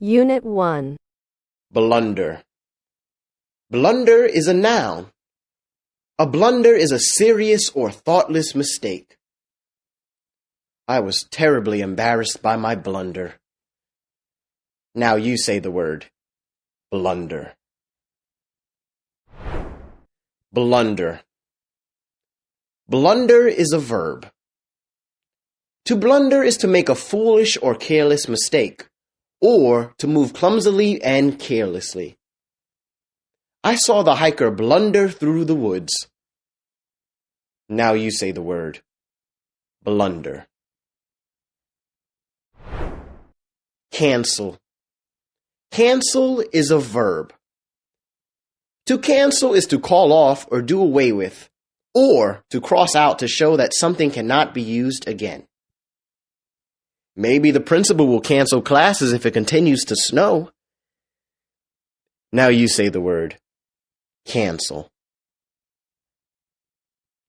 Unit 1. Blunder. Blunder is a noun. A blunder is a serious or thoughtless mistake. I was terribly embarrassed by my blunder. Now you say the word. Blunder. Blunder. Blunder is a verb. To blunder is to make a foolish or careless mistake, or to move clumsily and carelessly. I saw the hiker blunder through the woods. Now you say the word. Blunder. Cancel. Cancel is a verb. To cancel is to call off or do away with, or to cross out to show that something cannot be used again. Maybe the principal will cancel classes if it continues to snow. Now you say the word. Cancel.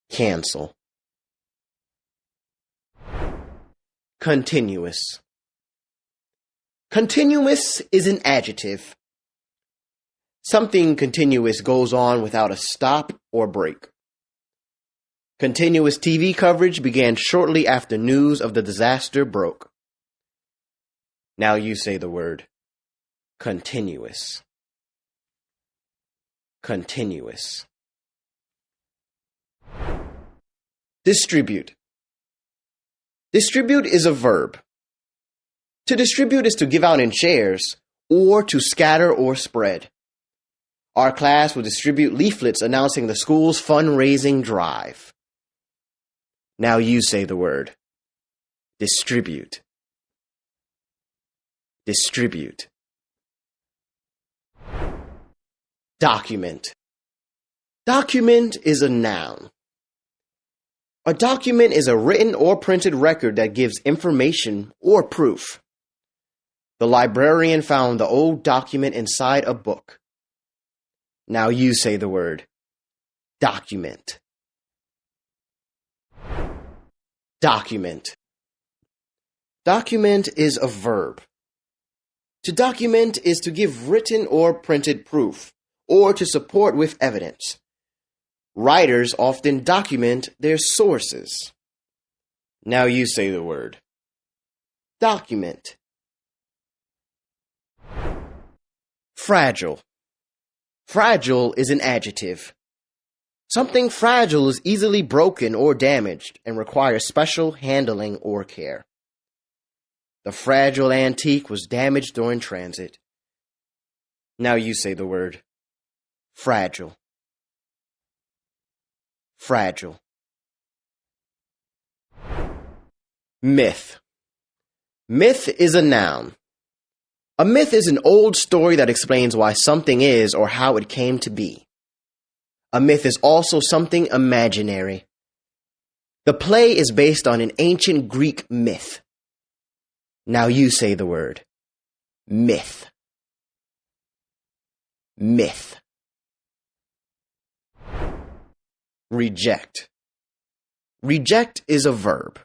Cancel. Continuous. Continuous is an adjective. Something continuous goes on without a stop or break. Continuous TV coverage began shortly after news of the disaster broke. Now you say the word. Continuous. Continuous. Distribute. Distribute is a verb. To distribute is to give out in shares, or to scatter or spread. Our class will distribute leaflets announcing the school's fundraising drive. Now you say the word. Distribute. Distribute. Document. Document is a noun. A document is a written or printed record that gives information or proof. The librarian found the old document inside a book. Now you say the word. Document. Document. Document is a verb. To document is to give written or printed proof, or to support with evidence. Writers often document their sources. Now you say the word. Document. Fragile. Fragile is an adjective. Something fragile is easily broken or damaged and requires special handling or care. The fragile antique was damaged during transit. Now you say the word. Fragile. Fragile. Myth. Myth is a noun. A myth is an old story that explains why something is or how it came to be. A myth is also something imaginary. The play is based on an ancient Greek myth. Now you say the word. Myth. Myth. Reject. Reject is a verb.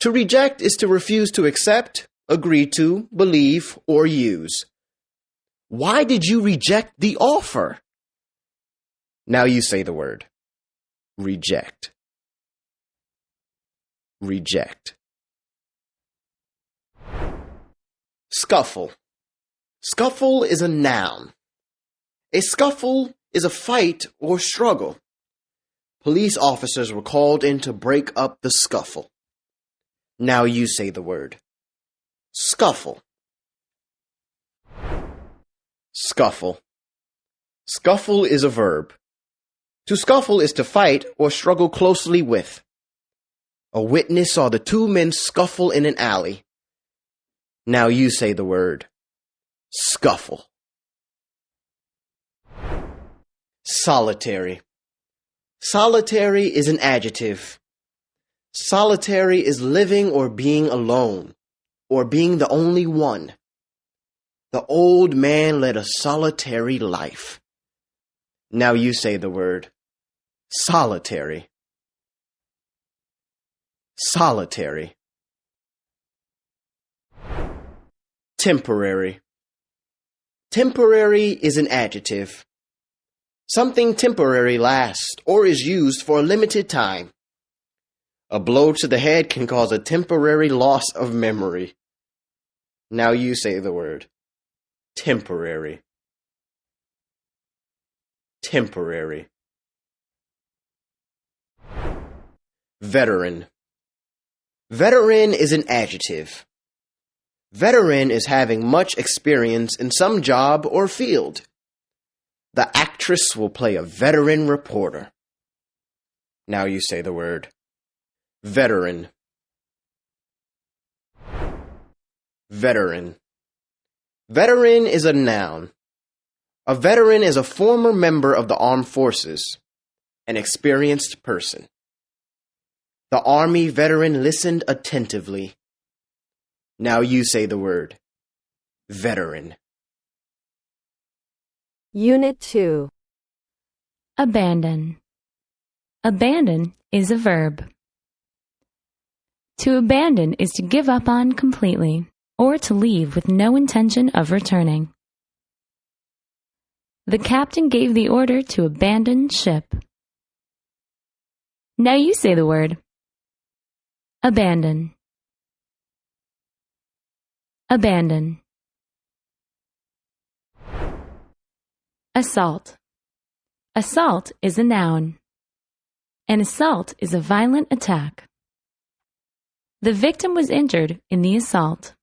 To reject is to refuse to accept, agree to, believe, or use. Why did you reject the offer? Now you say the word. Reject. Reject. Scuffle. Scuffle is a noun. A scuffle is a fight or struggle. Police officers were called in to break up the scuffle. Now you say the word. Scuffle. Scuffle. Scuffle is a verb. To scuffle is to fight or struggle closely with. A witness saw the two men scuffle in an alley. Now you say the word. Scuffle. Solitary. Solitary is an adjective. Solitary is living or being alone, or being the only one. The old man led a solitary life. Now you say the word. Solitary. Solitary. Temporary. Temporary is an adjective. Something temporary lasts or is used for a limited time. A blow to the head can cause a temporary loss of memory. Now you say the word. Temporary. Temporary. Veteran. Veteran is an adjective. Veteran is having much experience in some job or field. The actress will play a veteran reporter. Now you say the word. Veteran. Veteran. Veteran is a noun. A veteran is a former member of the armed forces, an experienced person. The Army veteran listened attentively. Now you say the word. Veteran. Unit 2. Abandon. Abandon is a verb. To abandon is to give up on completely, or to leave with no intention of returning. The captain gave the order to abandon ship. Now you say the word. Abandon. Abandon. Assault. Assault is a noun. An assault is a violent attack. The victim was injured in the assault.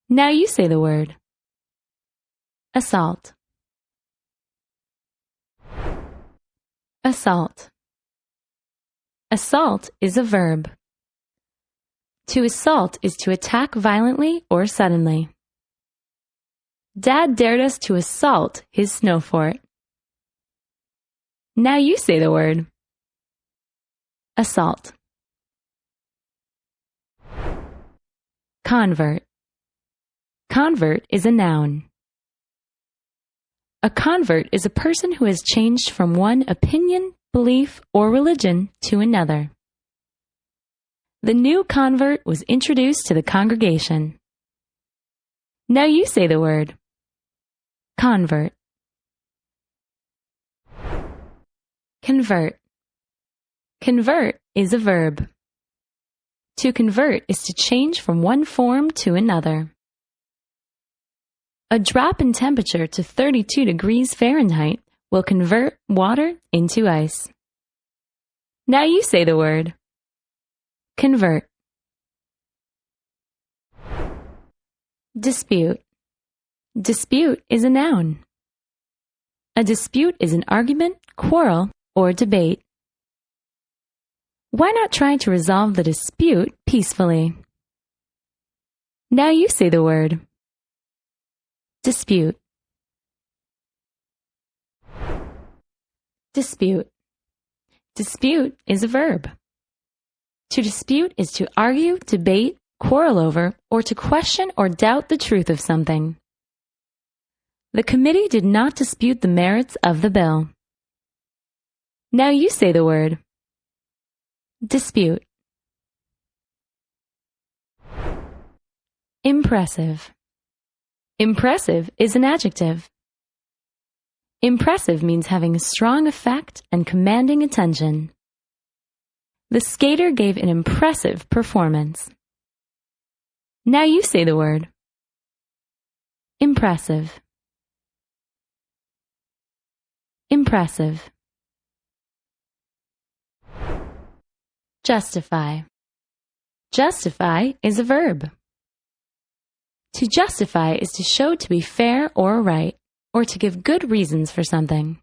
Now you say the word. Assault. Assault. Assault is a verb. To assault is to attack violently or suddenly. Dad dared us to assault his snow fort. Now you say the word. Assault. Convert. Convert is a noun. A convert is a person who has changed from one opinion, belief, or religion to another. The new convert was introduced to the congregation. Now you say the word. Convert. Convert. Convert is a verb. To convert is to change from one form to another. A drop in temperature to 32 degrees Fahrenheit will convert water into ice. Now you say the word. Convert. Dispute. Dispute is a noun. A dispute is an argument, quarrel, or debate. Why not try to resolve the dispute peacefully? Now you say the word. Dispute. Dispute. Dispute is a verb. To dispute is to argue, debate, quarrel over, or to question or doubt the truth of something. The committee did not dispute the merits of the bill. Now you say the word. Dispute. Impressive. Impressive is an adjective. Impressive means having a strong effect and commanding attention. The skater gave an impressive performance. Now you say the word. Impressive. Impressive. Justify. Justify is a verb. To justify is to show to be fair or right, or to give good reasons for something.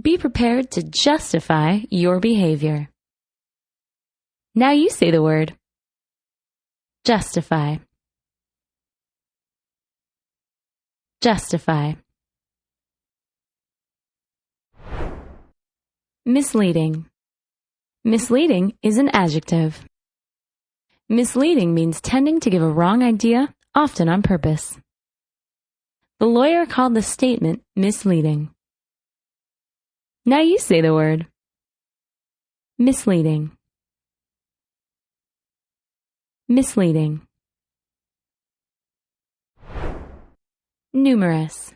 Be prepared to justify your behavior. Now you say the word. Justify. Justify. Misleading. Misleading is an adjective. Misleading means tending to give a wrong idea, often on purpose. The lawyer called the statement misleading. Now you say the word. Misleading. Misleading. Numerous.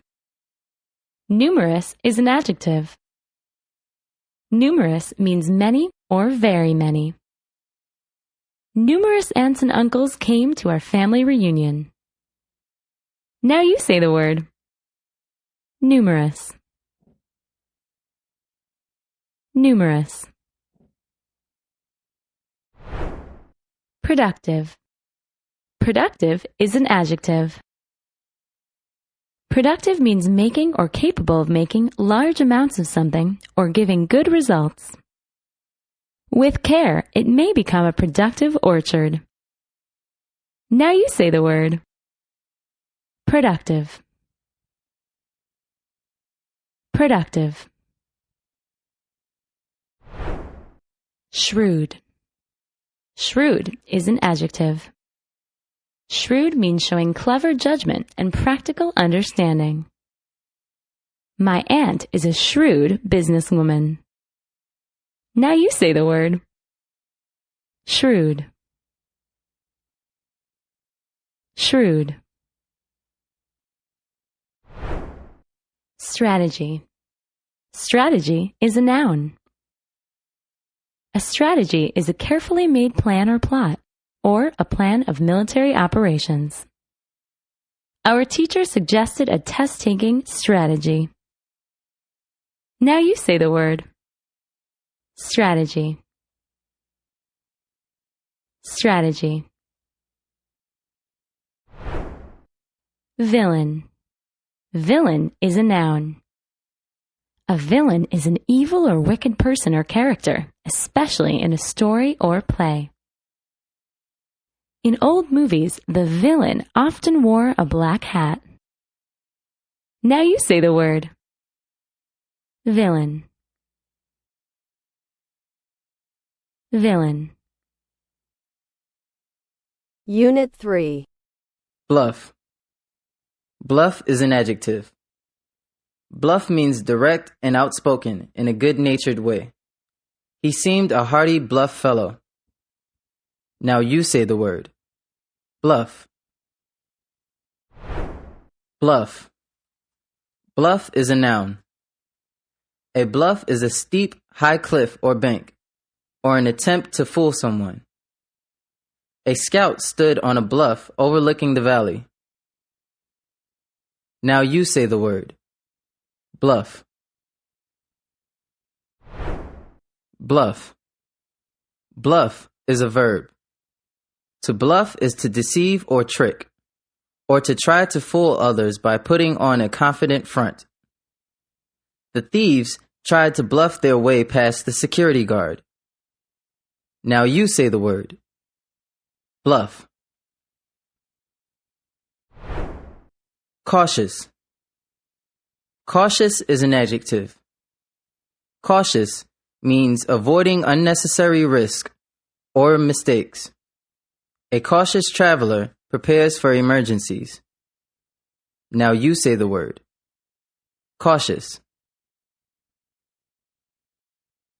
Numerous is an adjective. Numerous means many or very many. Numerous aunts and uncles came to our family reunion. Now you say the word. Numerous. Numerous. Productive. Productive is an adjective. Productive means making or capable of making large amounts of something or giving good results. With care, it may become a productive orchard. Now you say the word. Productive. Productive. Shrewd. Shrewd is an adjective. Shrewd means showing clever judgment and practical understanding. My aunt is a shrewd businesswoman. Now you say the word. Shrewd. Shrewd. Strategy. Strategy is a noun. A strategy is a carefully made plan or plot, or a plan of military operations. Our teacher suggested a test-taking strategy. Now you say the word. Strategy. Strategy. Villain. Villain is a noun. A villain is an evil or wicked person or character, especially in a story or play. In old movies, the villain often wore a black hat. Now you say the word. Villain. Villain. Unit 3. Bluff. Bluff is an adjective. Bluff means direct and outspoken in a good-natured way. He seemed a hearty, bluff fellow. Now you say the word. Bluff. Bluff. Bluff is a noun. A bluff is a steep, high cliff or bank, or an attempt to fool someone. A scout stood on a bluff overlooking the valley. Now you say the word. Bluff. Bluff. Bluff is a verb. To bluff is to deceive or trick, or to try to fool others by putting on a confident front. The thieves tried to bluff their way past the security guard. Now you say the word. Bluff. Cautious. Cautious is an adjective. Cautious means avoiding unnecessary risk or mistakes. A cautious traveler prepares for emergencies. Now you say the word. Cautious.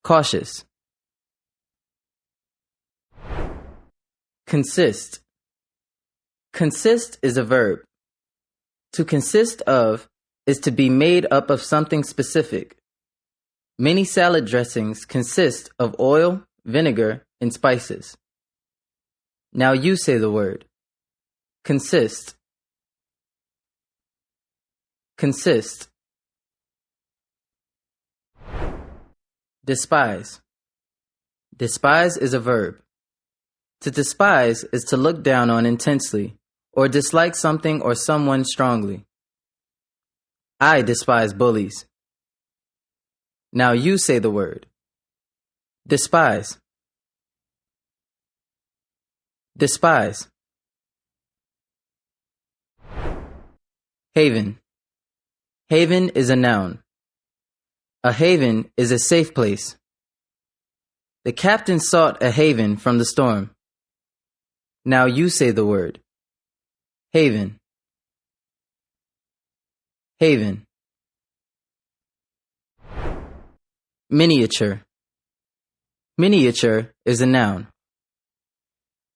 Cautious. Consist. Consist is a verb. To consist of is to be made up of something specific. Many salad dressings consist of oil, vinegar, and spices. Now you say the word. Consist. Consist. Despise. Despise is a verb. To despise is to look down on intensely, or dislike something or someone strongly. I despise bullies. Now you say the word. Despise. Despise. Haven. Haven is a noun. A haven is a safe place. The captain sought a haven from the storm. Now you say the word. Haven. Haven. Miniature. Miniature is a noun.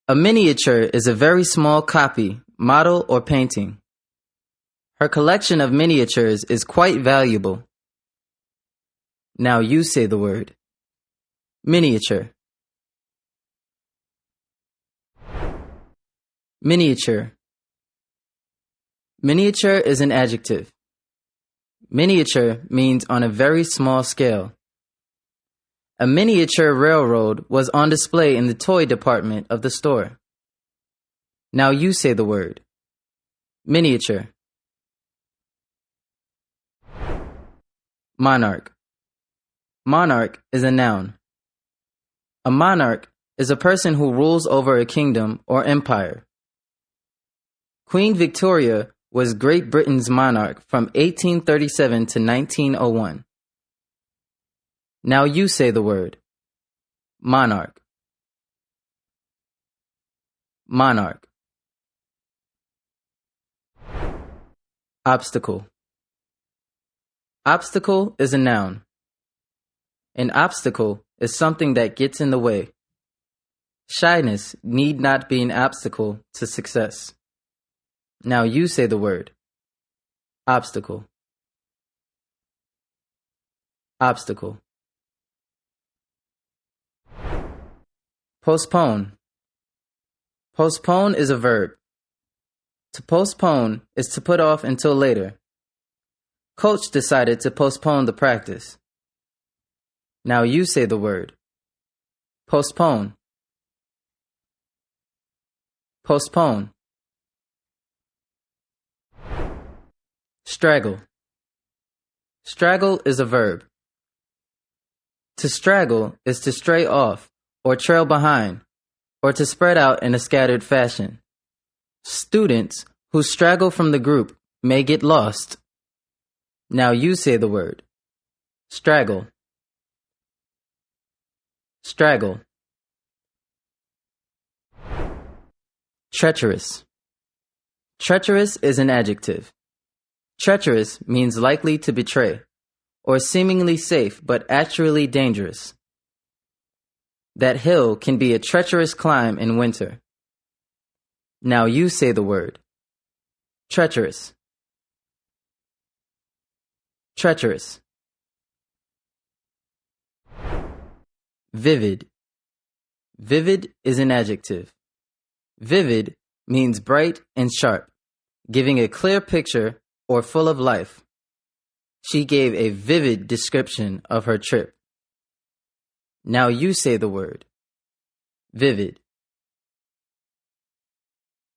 A miniature is a very small copy, model, or painting. Her collection of miniatures is quite valuable. Now you say the word. Miniature. Miniature. Miniature is an adjective. Miniature means on a very small scale. A miniature railroad was on display in the toy department of the store. Now you say the word. Miniature. Monarch. Monarch is a noun. A monarch is a person who rules over a kingdom or empire. Queen Victoria was Great Britain's monarch from 1837 to 1901. Now you say the word. Monarch. Monarch. Obstacle. Obstacle is a noun. An obstacle is something that gets in the way. Shyness need not be an obstacle to success. Now you say the word. Obstacle. Obstacle. Postpone. Postpone is a verb. To postpone is to put off until later. Coach decided to postpone the practice. Now you say the word. Postpone. Postpone. Straggle. Straggle is a verb. To straggle is to stray off or trail behind or to spread out in a scattered fashion. Students who straggle from the group may get lost. Now you say the word. Straggle. Straggle. Treacherous. Treacherous is an adjective. Treacherous means likely to betray, or seemingly safe but actually dangerous. That hill can be a treacherous climb in winter. Now you say the word. Treacherous. Treacherous. Vivid. Vivid is an adjective. Vivid means bright and sharp, giving a clear picture or full of life. She gave a vivid description of her trip. Now you say the word. Vivid.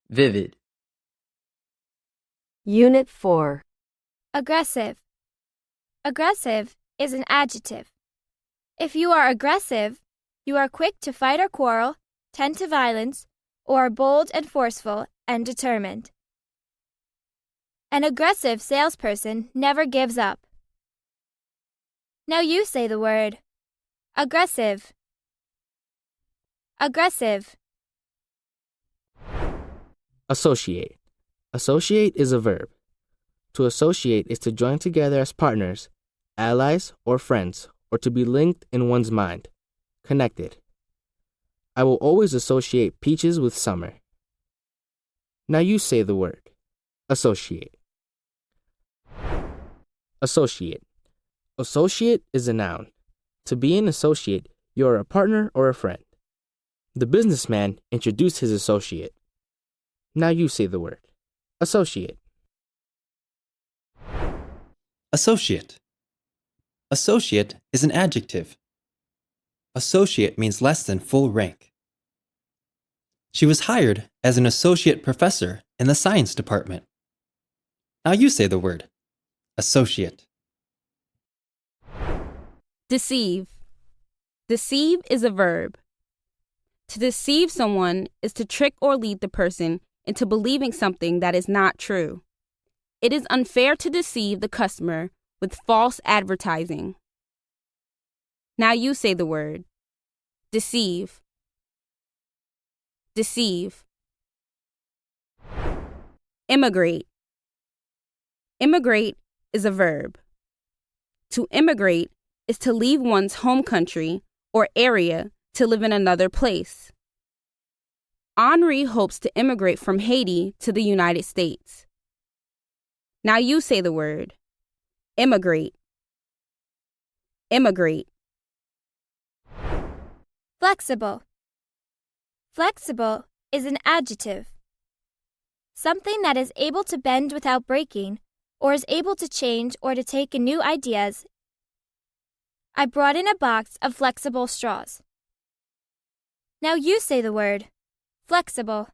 Vivid. Unit 4. Aggressive. Aggressive is an adjective. If you are aggressive, you are quick to fight or quarrel, tend to violence, or are bold and forceful and determined. An aggressive salesperson never gives up. Now you say the word. Aggressive. Aggressive. Associate. Associate is a verb. To associate is to join together as partners, allies, or friends, or to be linked in one's mind, connected. I will always associate peaches with summer. Now you say the word. Associate. Associate. Associate is a noun. To be an associate, you are a partner or a friend. The businessman introduced his associate. Now you say the word. Associate. Associate. Associate is an adjective. Associate means less than full rank. She was hired as an associate professor in the science department. Now you say the word. Associate. Deceive. Deceive is a verb. To deceive someone is to trick or lead the person into believing something that is not true. It is unfair to deceive the customer with false advertising. Now you say the word. Deceive. Deceive. Immigrate. Immigrate is a verb. To immigrate is to leave one's home country or area to live in another place. Henri hopes to immigrate from Haiti to the United States. Now you say the word. Immigrate. Immigrate. Flexible. Flexible is an adjective. Something that is able to bend without breaking, or is able to change or to take in new ideas. I brought in a box of flexible straws. Now you say the word. Flexible.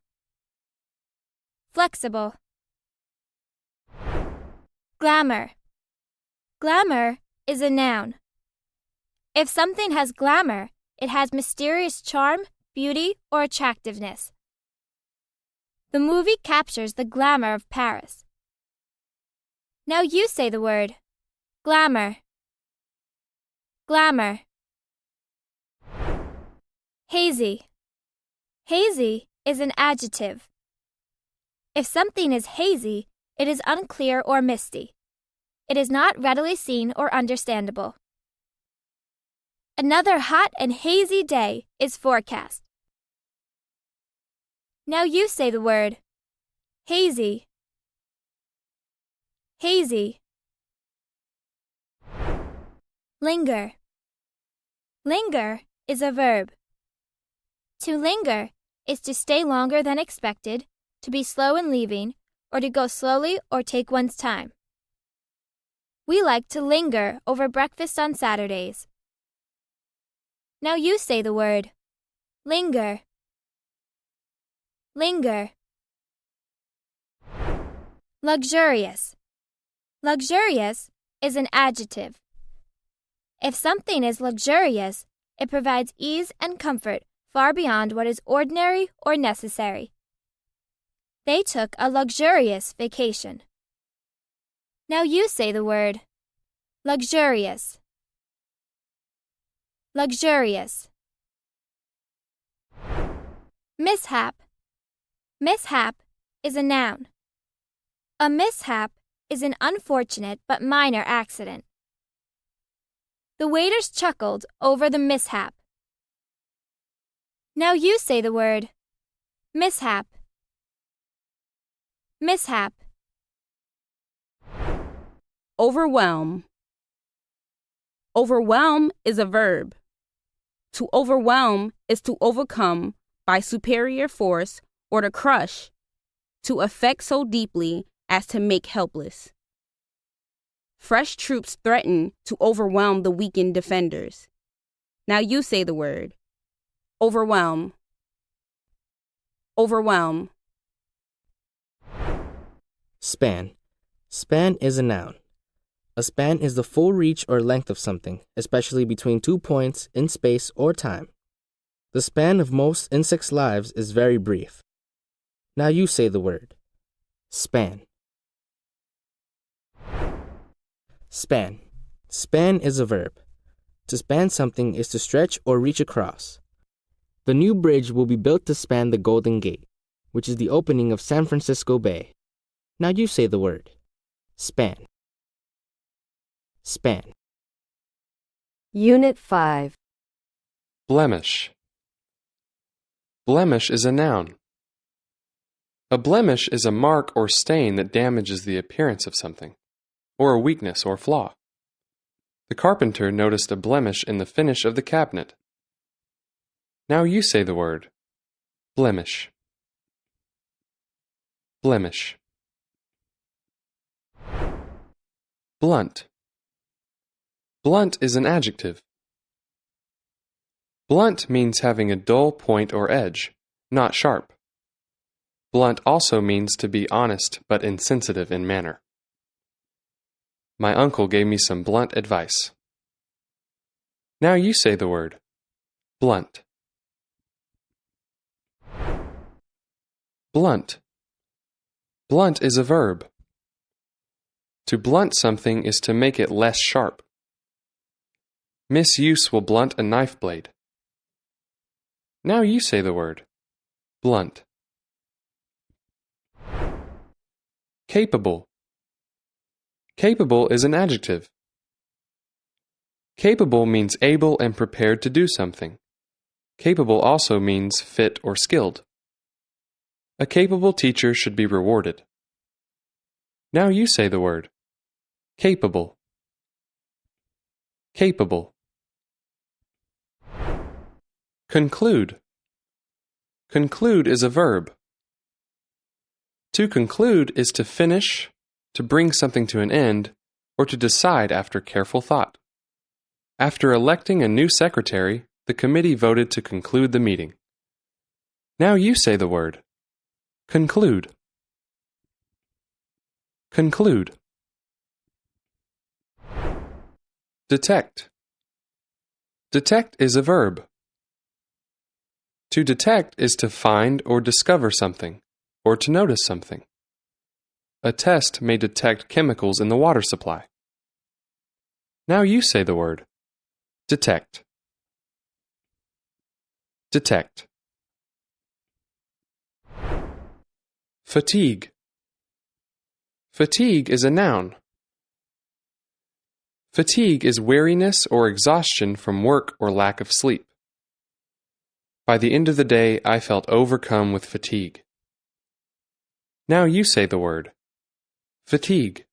Flexible. Glamour. Glamour is a noun. If something has glamour, it has mysterious charm, beauty, or attractiveness. The movie captures the glamour of Paris. Now you say the word. Glamour. Glamour. Hazy. Hazy is an adjective. If something is hazy, it is unclear or misty. It is not readily seen or understandable. Another hot and hazy day is forecast. Now you say the word. Hazy. Hazy. Linger. Linger is a verb. To linger is to stay longer than expected, to be slow in leaving, or to go slowly or take one's time. We like to linger over breakfast on Saturdays. Now you say the word. Linger. Linger. Luxurious. Luxurious is an adjective. If something is luxurious, it provides ease and comfort far beyond what is ordinary or necessary. They took a luxurious vacation. Now you say the word. Luxurious. Luxurious. Mishap. Mishap is a noun. A mishap is an unfortunate but minor accident. The waiters chuckled over the mishap. Now you say the word. Mishap. Mishap. Overwhelm. Overwhelm is a verb. To overwhelm is to overcome by superior force or to crush, to affect so deeply as to make helpless. Fresh troops threaten to overwhelm the weakened defenders. Now you say the word. Overwhelm. Overwhelm. Span. Span is a noun. A span is the full reach or length of something, especially between 2 points in space or time. The span of most insects' lives is very brief. Now you say the word. Span. Span. Span is a verb. To span something is to stretch or reach across. The new bridge will be built to span the Golden Gate, which is the opening of San Francisco Bay. Now you say the word. Span. Span. Unit 5. Blemish. Blemish is a noun. A blemish is a mark or stain that damages the appearance of something, or a weakness or flaw. The carpenter noticed a blemish in the finish of the cabinet. Now you say the word. Blemish. Blemish. Blunt. Blunt is an adjective. Blunt means having a dull point or edge, not sharp. Blunt also means to be honest but insensitive in manner. My uncle gave me some blunt advice. Now you say the word. Blunt. Blunt. Blunt is a verb. To blunt something is to make it less sharp. Misuse will blunt a knife blade. Now you say the word. Blunt. Capable. Capable is an adjective. Capable means able and prepared to do something. Capable also means fit or skilled. A capable teacher should be rewarded. Now you say the word. Capable. Capable. Conclude. Conclude is a verb. To conclude is to finish, to bring something to an end, or to decide after careful thought. After electing a new secretary, the committee voted to conclude the meeting. Now you say the word. Conclude. Conclude. Detect. Detect is a verb. To detect is to find or discover something, or to notice something. A test may detect chemicals in the water supply. Now you say the word. Detect. Detect. Fatigue. Fatigue is a noun. Fatigue is weariness or exhaustion from work or lack of sleep. By the end of the day, I felt overcome with fatigue. Now you say the word. Fatigue.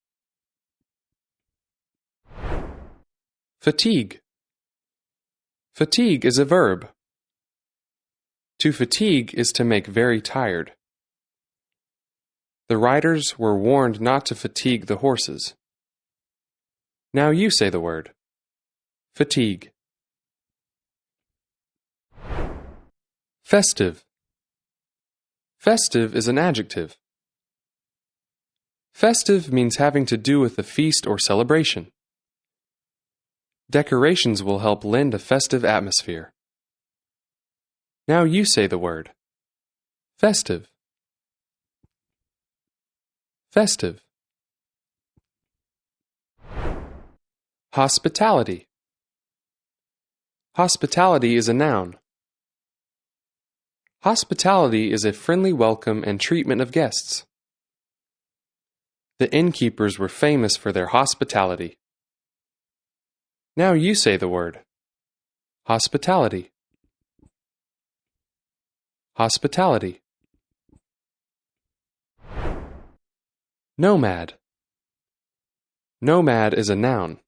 Fatigue. Fatigue is a verb. To fatigue is to make very tired. The riders were warned not to fatigue the horses. Now you say the word. Fatigue. Festive. Festive is an adjective. Festive means having to do with a feast or celebration. Decorations will help lend a festive atmosphere. Now you say the word. Festive. Festive. Hospitality. Hospitality is a noun. Hospitality is a friendly welcome and treatment of guests. The innkeepers were famous for their hospitality. Now you say the word. Hospitality. Hospitality. Nomad. Nomad is a noun.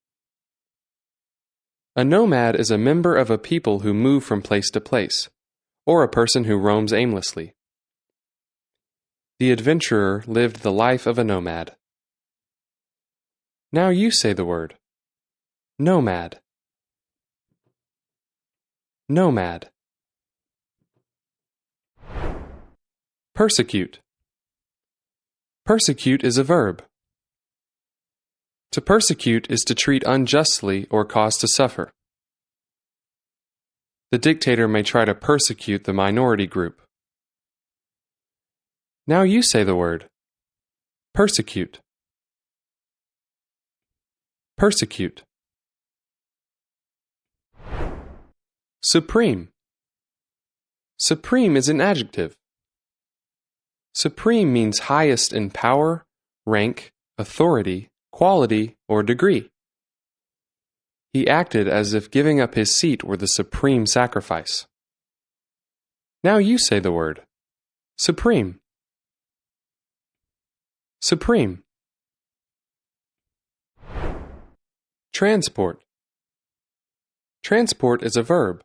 A nomad is a member of a people who move from place to place, or a person who roams aimlessly. The adventurer lived the life of a nomad. Now you say the word. Nomad. Nomad. Persecute. Persecute is a verb. To persecute is to treat unjustly or cause to suffer. The dictator may try to persecute the minority group. Now you say the word. Persecute. Persecute. Supreme. Supreme is an adjective. Supreme means highest in power, rank, authority, quality, or degree. He acted as if giving up his seat were the supreme sacrifice. Now you say the word. Supreme. Supreme. Transport. Transport is a verb.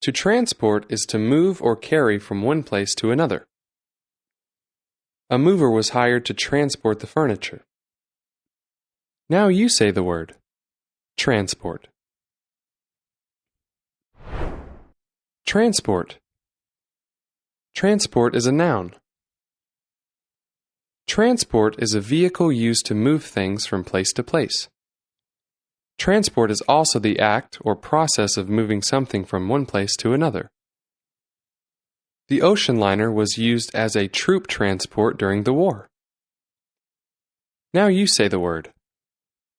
To transport is to move or carry from one place to another. A mover was hired to transport the furniture. Now you say the word. Transport. Transport. Transport is a noun. Transport is a vehicle used to move things from place to place. Transport is also the act or process of moving something from one place to another. The ocean liner was used as a troop transport during the war. Now you say the word.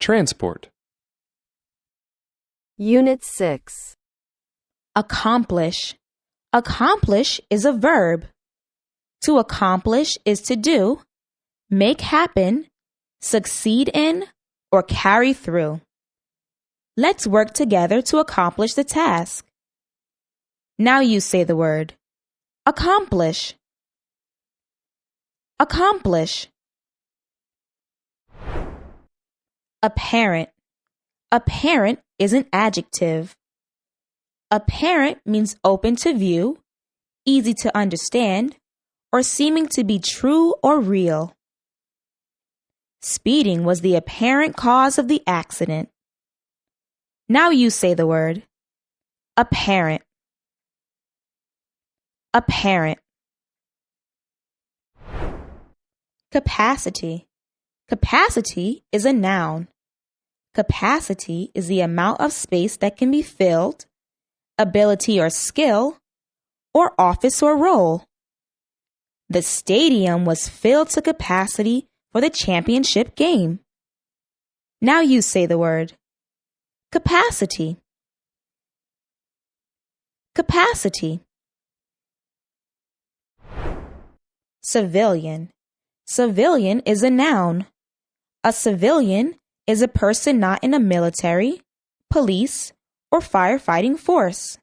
Transport. Unit 6. Accomplish. Accomplish is a verb. To accomplish is to do, make happen, succeed in, or carry through. Let's work together to accomplish the task. Now you say the word. Accomplish. Accomplish. Apparent. Apparent is an adjective. Apparent means open to view, easy to understand, or seeming to be true or real. Speeding was the apparent cause of the accident. Now you say the word. Apparent. Apparent. Capacity. Capacity is a noun. Capacity is the amount of space that can be filled, ability or skill, or office or role. The stadium was filled to capacity for the championship game. Now you say the word. Capacity. Capacity. Civilian. Civilian is a noun. A civilian is a person not in a military, police, or firefighting force.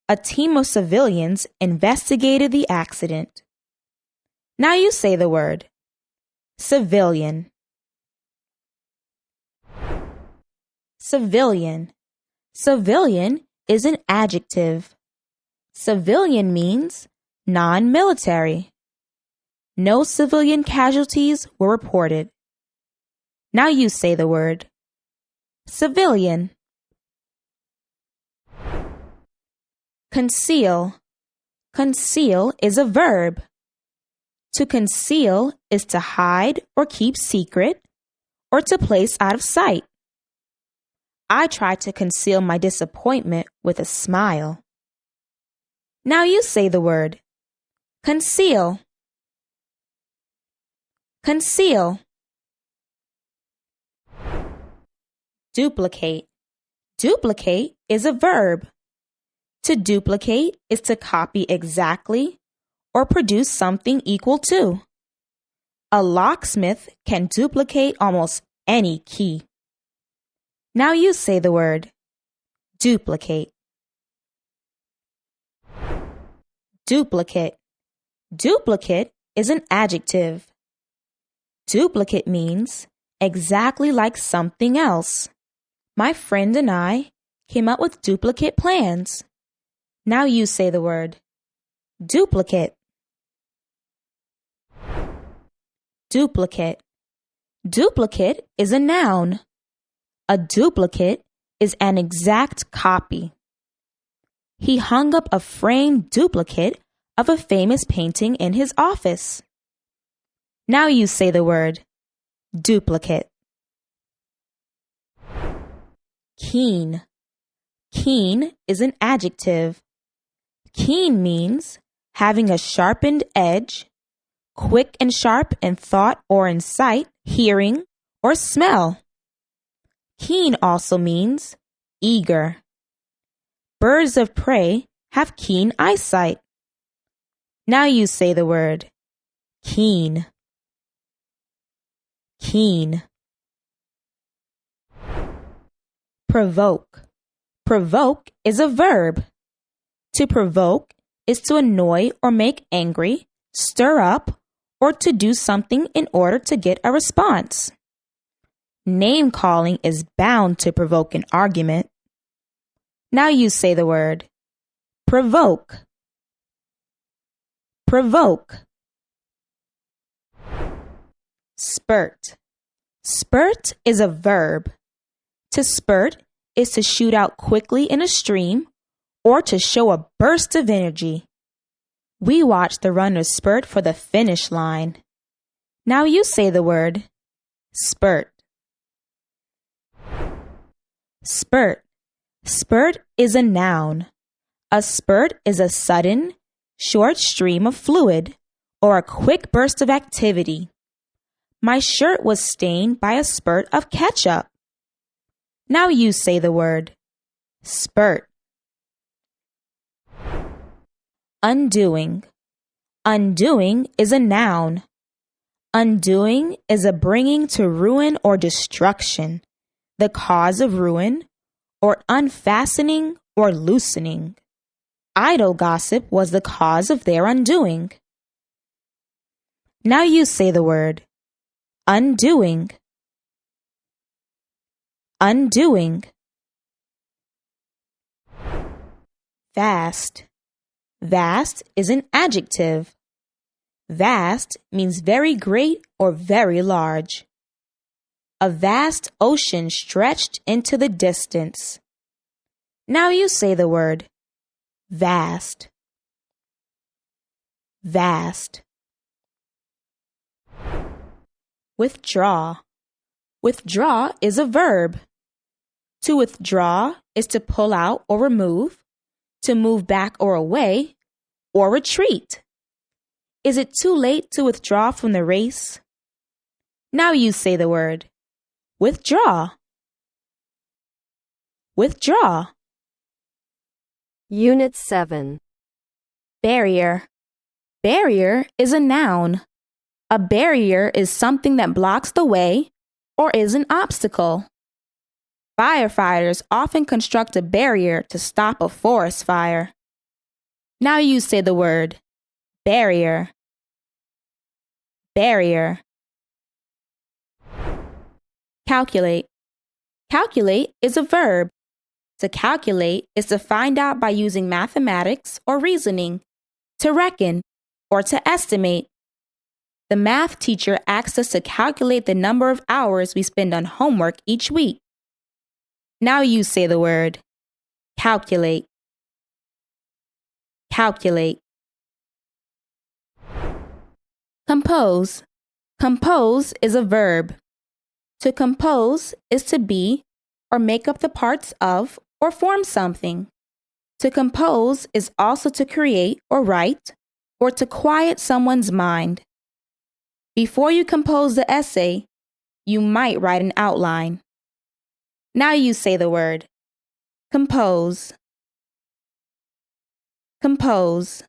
A team of civilians investigated the accident. Now you say the word. Civilian. Civilian. Civilian is an adjective. Civilian means non-military. No civilian casualties were reported. Now you say the word. Civilian. Conceal. Conceal is a verb. To conceal is to hide or keep secret, or to place out of sight. I tried to conceal my disappointment with a smile. Now you say the word. Conceal. Conceal. Duplicate. Duplicate is a verb. To duplicate is to copy exactly or produce something equal to. A locksmith can duplicate almost any key. Now you say the word. Duplicate. Duplicate. Duplicate is an adjective. Duplicate means exactly like something else. My friend and I came up with duplicate plans. Now you say the word. Duplicate. Duplicate. Duplicate is a noun. A duplicate is an exact copy. He hung up a framed duplicate of a famous painting in his office. Now you say the word. Duplicate. Keen. Keen is an adjective. Keen means having a sharpened edge, quick and sharp in thought or in sight, hearing, or smell. Keen also means eager. Birds of prey have keen eyesight. Now you say the word. Keen. Keen. Provoke. Provoke is a verb. To provoke is to annoy or make angry, stir up, or to do something in order to get a response. Name calling is bound to provoke an argument. Now you say the word. Provoke. Provoke. Spurt. Spurt is a verb. To spurt is to shoot out quickly in a stream or to show a burst of energy. We watch the runners spurt for the finish line. Now you say the word. Spurt. Spurt. Spurt is a noun. A spurt is a sudden, short stream of fluid or a quick burst of activity. My shirt was stained by a spurt of ketchup. Now you say the word. Spurt. Undoing. Undoing is a noun. Undoing is a bringing to ruin or destruction, the cause of ruin, or unfastening or loosening. Idle gossip was the cause of their undoing. Now you say the word. Undoing. undoing. Vast. Vast is an adjective. Vast means very great or very large. A vast ocean stretched into the distance. Now you say the word vast. Vast. Withdraw. Withdraw is a verb. To withdraw is to pull out or remove, to move back or away, or retreat. Is it too late to withdraw from the race? Now you say the word withdraw. Withdraw. Unit 7. Barrier. Barrier is a noun. A barrier is something that blocks the way or is an obstacle. Firefighters often construct a barrier to stop a forest fire. Now you say the word barrier. Barrier. Calculate. Calculate is a verb. To calculate is to find out by using mathematics or reasoning, to reckon, or to estimate. The math teacher asks us to calculate the number of hours we spend on homework each week. Now you say the word calculate. Calculate. Compose. Compose is a verb. To compose is to be or make up the parts of or form something. To compose is also to create or write or to quiet someone's mind. Before you compose the essay, you might write an outline. Now you say the word compose. Compose.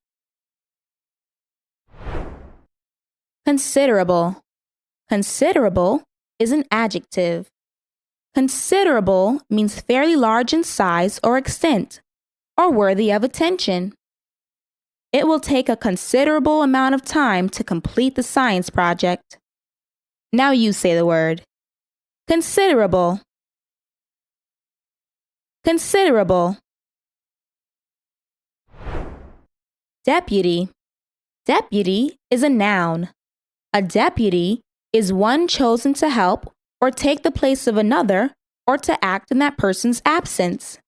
Considerable. Considerable is an adjective. Considerable means fairly large in size or extent, or worthy of attention. It will take a considerable amount of time to complete the science project. Now you say the word considerable. Considerable. Deputy. Deputy is a noun. A deputy is one chosen to help or take the place of another or to act in that person's absence.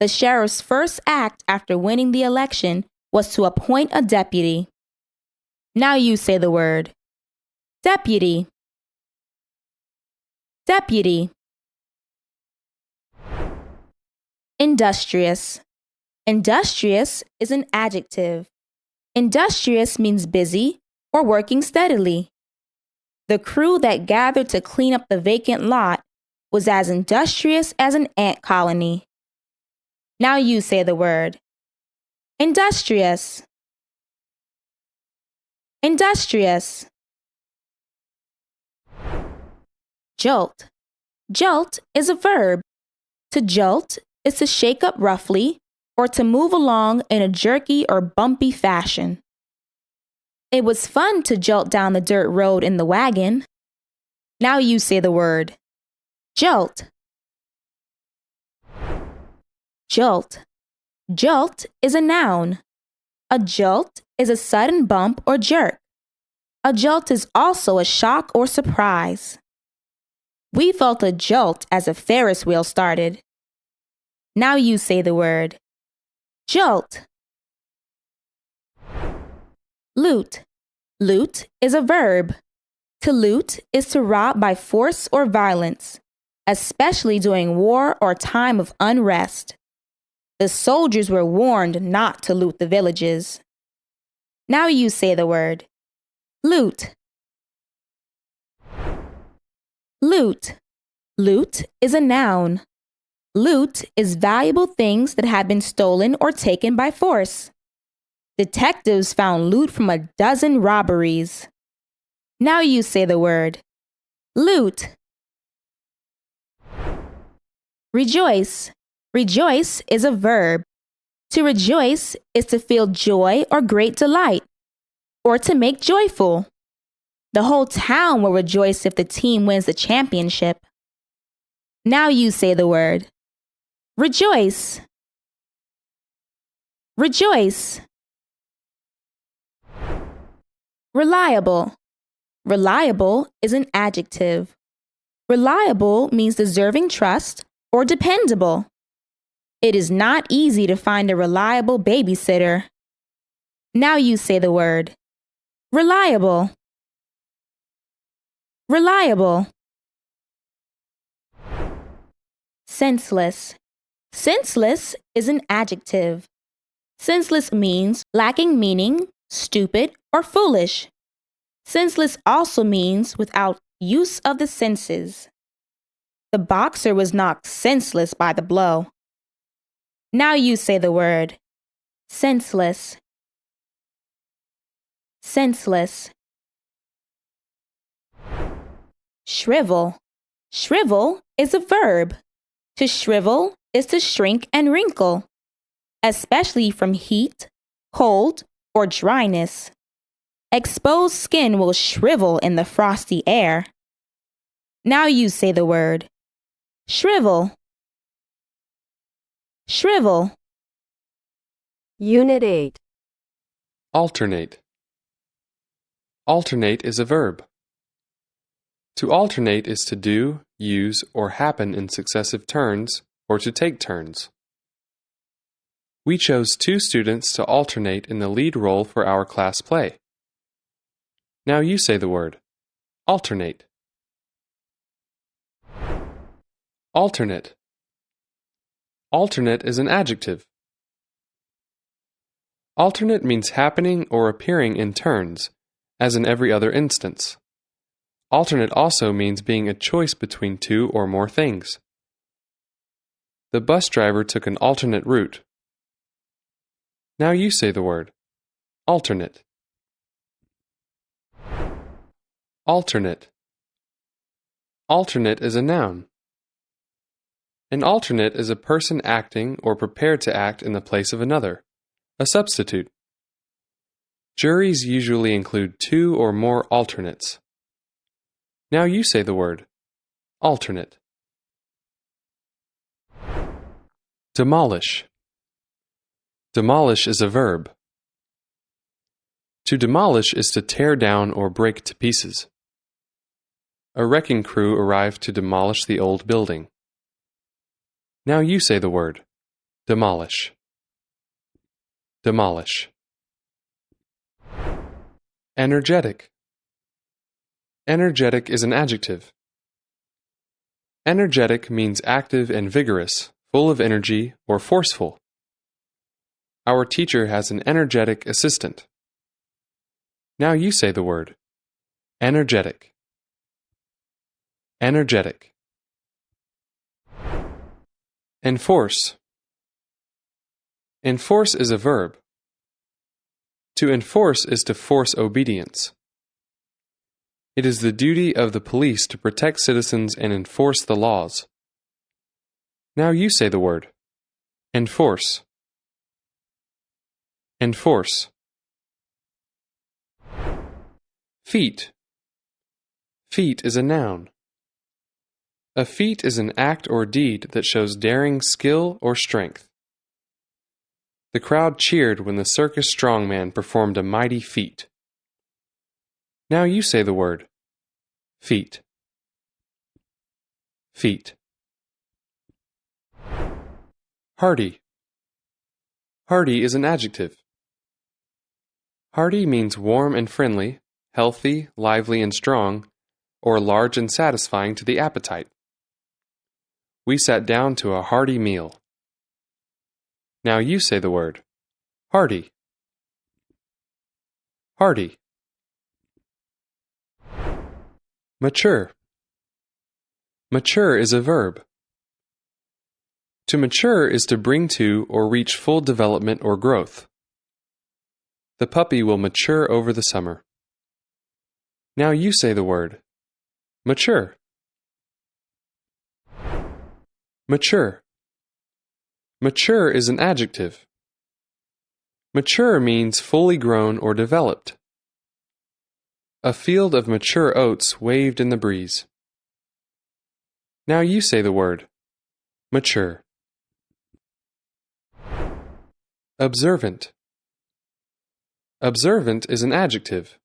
The sheriff's first act after winning the election was to appoint a deputy. Now you say the word deputy. Deputy. Industrious. Industrious is an adjective. Industrious means busy or working steadily. The crew that gathered to clean up the vacant lot was as industrious as an ant colony. Now you say the word industrious. Industrious. Jolt. Jolt is a verb. To jolt is to shake up roughly or to move along in a jerky or bumpy fashion. It was fun to jolt down the dirt road in the wagon. Now you say the word jolt. Jolt. Jolt is a noun. A jolt is a sudden bump or jerk. A jolt is also a shock or surprise. We felt a jolt as a Ferris wheel started. Now you say the word jolt. Loot. Loot is a verb. To loot is to rob by force or violence, especially during war or time of unrest. The soldiers were warned not to loot the villages. Now you say the word loot. Loot. Loot is a noun. Loot is valuable things that have been stolen or taken by force. Detectives found loot from a dozen robberies. Now you say the word loot. Rejoice. Rejoice is a verb. To rejoice is to feel joy or great delight, or to make joyful. The whole town will rejoice if the team wins the championship. Now you say the word. Rejoice. Rejoice. Reliable. Reliable is an adjective. Reliable means deserving trust or dependable. It is not easy to find a reliable babysitter. Now you say the word. Reliable. Reliable. Senseless. Senseless is an adjective. Senseless means lacking meaning, stupid, or foolish. Senseless also means without use of the senses. The boxer was knocked senseless by the blow. Now you say the word. Senseless. Senseless. Shrivel. Shrivel is a verb. To shrivel is to shrink and wrinkle, especially from heat, cold, or dryness. Exposed skin will shrivel in the frosty air. Now you say the word. Shrivel. Shrivel. Unit 8. Alternate. Alternate is a verb. To alternate is to do, use, or happen in successive turns, or to take turns. We chose 2 students to alternate in the lead role for our class play. Now you say the word. Alternate. Alternate. Alternate is an adjective. Alternate means happening or appearing in turns, as in every other instance. Alternate also means being a choice between 2 or more things. The bus driver took an alternate route. Now you say the word. Alternate. Alternate. Alternate is a noun. An alternate is a person acting or prepared to act in the place of another, a substitute. Juries usually include 2 or more alternates. Now you say the word. Alternate. Demolish. Demolish is a verb. To demolish is to tear down or break to pieces. A wrecking crew arrived to demolish the old building. Now you say the word. Demolish. Demolish. Energetic. Energetic is an adjective. Energetic means active and vigorous, full of energy, or forceful. Our teacher has an energetic assistant. Now you say the word. Energetic. Energetic. Enforce. Enforce is a verb. To enforce is to force obedience. It is the duty of the police to protect citizens and enforce the laws. Now you say the word. Enforce. Enforce. Feat. Feat is a noun. A feat is an act or deed that shows daring skill or strength. The crowd cheered when the circus strongman performed a mighty feat. Now you say the word. Feat. Feat. Hearty. Hearty is an adjective. Hearty means warm and friendly, healthy, lively and strong, or large and satisfying to the appetite. We sat down to a hearty meal. Now you say the word. Hearty. Hearty. Mature. Mature is a verb. To mature is to bring to or reach full development or growth. The puppy will mature over the summer. Now you say the word. Mature. Mature. Mature is an adjective. Mature means fully grown or developed. A field of mature oats waved in the breeze. Now you say the word. Mature. Observant. Observant is an adjective.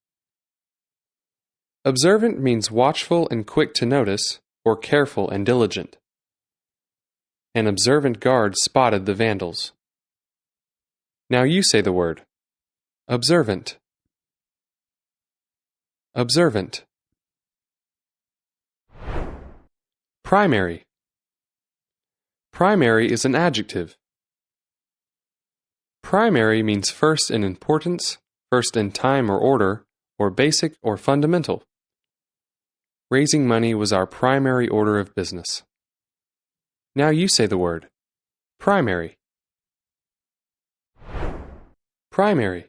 Observant means watchful and quick to notice, or careful and diligent. An observant guard spotted the vandals. Now you say the word. Observant. Observant. Primary. Primary is an adjective. Primary means first in importance, first in time or order, or basic or fundamental. Raising money was our primary order of business. Now you say the word. Primary. Primary.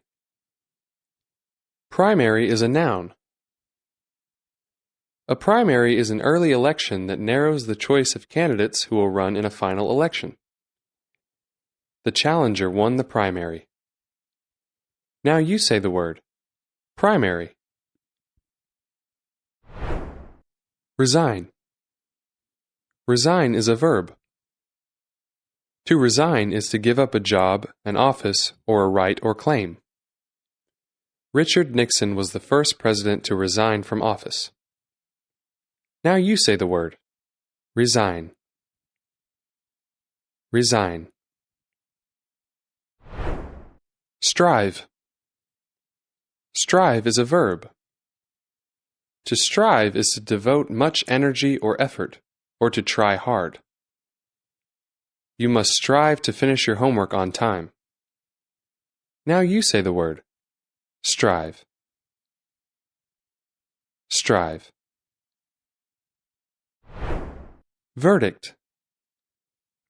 Primary is a noun. A primary is an early election that narrows the choice of candidates who will run in a final election. The challenger won the primary. Now you say the word. Primary. Resign. Resign is a verb. To resign is to give up a job, an office, or a right or claim. Richard Nixon was the first president to resign from office. Now you say the word. Resign. Resign. Strive. Strive is a verb. To strive is to devote much energy or effort, or to try hard. You must strive to finish your homework on time. Now you say the word. Strive. Strive. Verdict.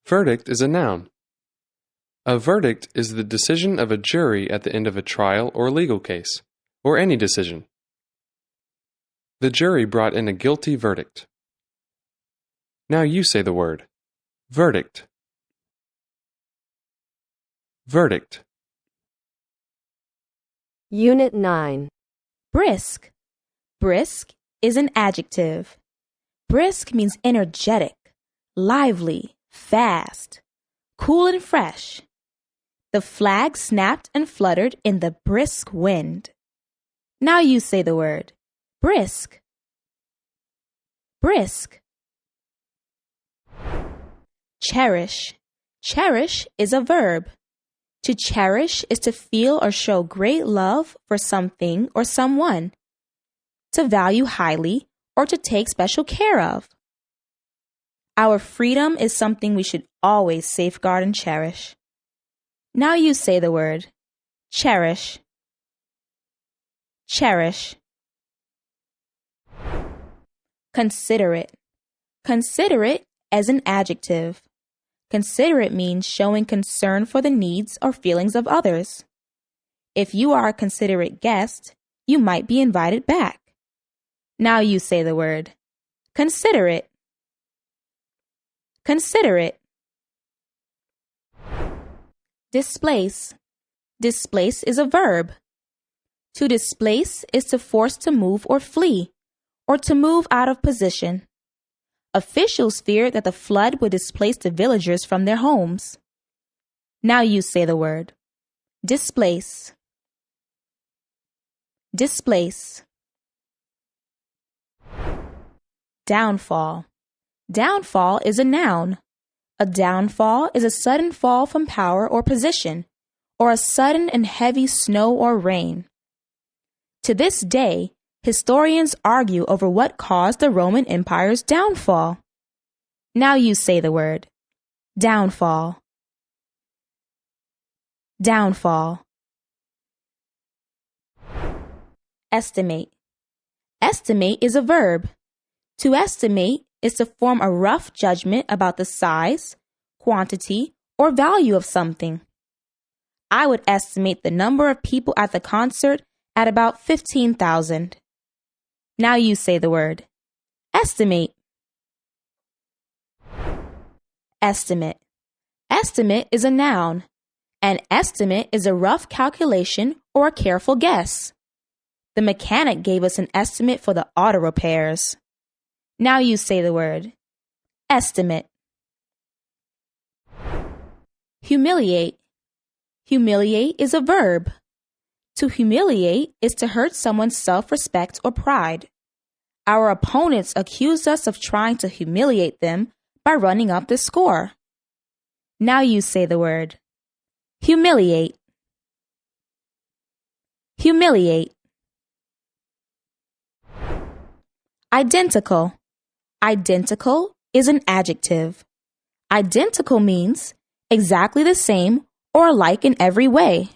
Verdict is a noun. A verdict is the decision of a jury at the end of a trial or legal case, or any decision. The jury brought in a guilty verdict. Now you say the word. Verdict. Verdict. Unit 9. Brisk. Brisk is an adjective. Brisk means energetic, lively, fast, cool and fresh. The flag snapped and fluttered in the brisk wind. Now you say the word. Brisk. Brisk. Cherish. Cherish is a verb. To cherish is to feel or show great love for something or someone. To value highly or to take special care of. Our freedom is something we should always safeguard and cherish. Now you say the word. Cherish. Cherish. Considerate. Considerate as an adjective. Considerate means showing concern for the needs or feelings of others. If you are a considerate guest, you might be invited back. Now you say the word. Considerate. Considerate. Displace. Displace is a verb. To displace is to force to move or flee, or to move out of position. Officials feared that the flood would displace the villagers from their homes. Now you say the word. Displace. Displace. Downfall. Downfall is a noun. A downfall is a sudden fall from power or position, or a sudden and heavy snow or rain. To this day, historians argue over what caused the Roman Empire's downfall. Now you say the word. Downfall. Downfall. Estimate. Estimate is a verb. To estimate is to form a rough judgment about the size, quantity, or value of something. I would estimate the number of people at the concert at about 15,000. Now you say the word. Estimate. Estimate. Estimate is a noun. An estimate is a rough calculation or a careful guess. The mechanic gave us an estimate for the auto repairs. Now you say the word. Estimate. Humiliate. Humiliate is a verb. To humiliate is to hurt someone's self-respect or pride. Our opponents accused us of trying to humiliate them by running up the score. Now you say the word. Humiliate. Humiliate. Identical. Identical is an adjective. Identical means exactly the same or alike in every way.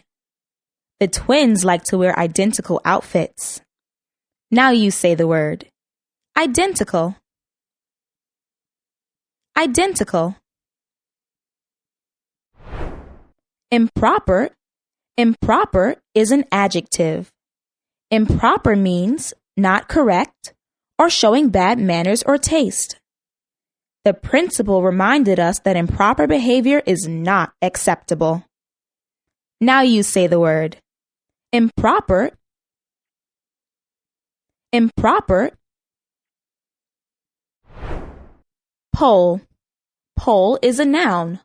The twins like to wear identical outfits. Now you say the word. Identical. Identical. Improper. Improper is an adjective. Improper means not correct or showing bad manners or taste. The principal reminded us that improper behavior is not acceptable. Now you say the word. Improper. Improper. Poll. Poll is a noun.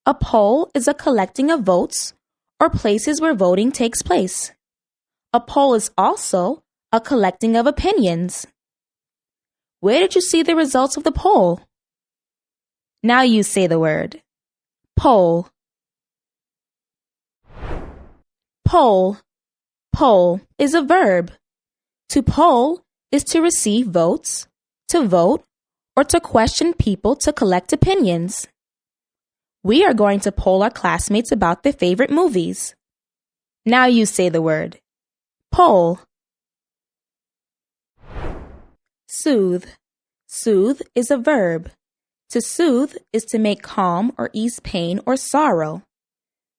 A poll is a collecting of votes or places where voting takes place. A poll is also a collecting of opinions. Where did you see the results of the poll? Now you say the word. Poll. Poll. Poll is a verb. To poll is to receive votes, to vote, or to question people to collect opinions. We are going to poll our classmates about their favorite movies. Now you say the word. Poll. Soothe. Soothe is a verb. To soothe is to make calm or ease pain or sorrow.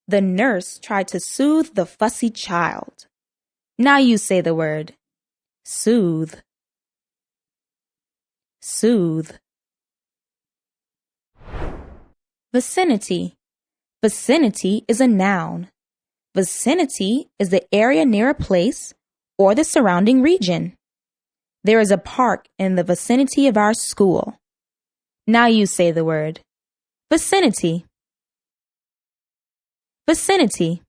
The nurse tried to soothe the fussy child. Now you say the word. Soothe. Soothe. Vicinity. Vicinity is a noun. Vicinity is the area near a place or the surrounding region. There is a park in the vicinity of our school. Now you say the word. Vicinity. Vicinity.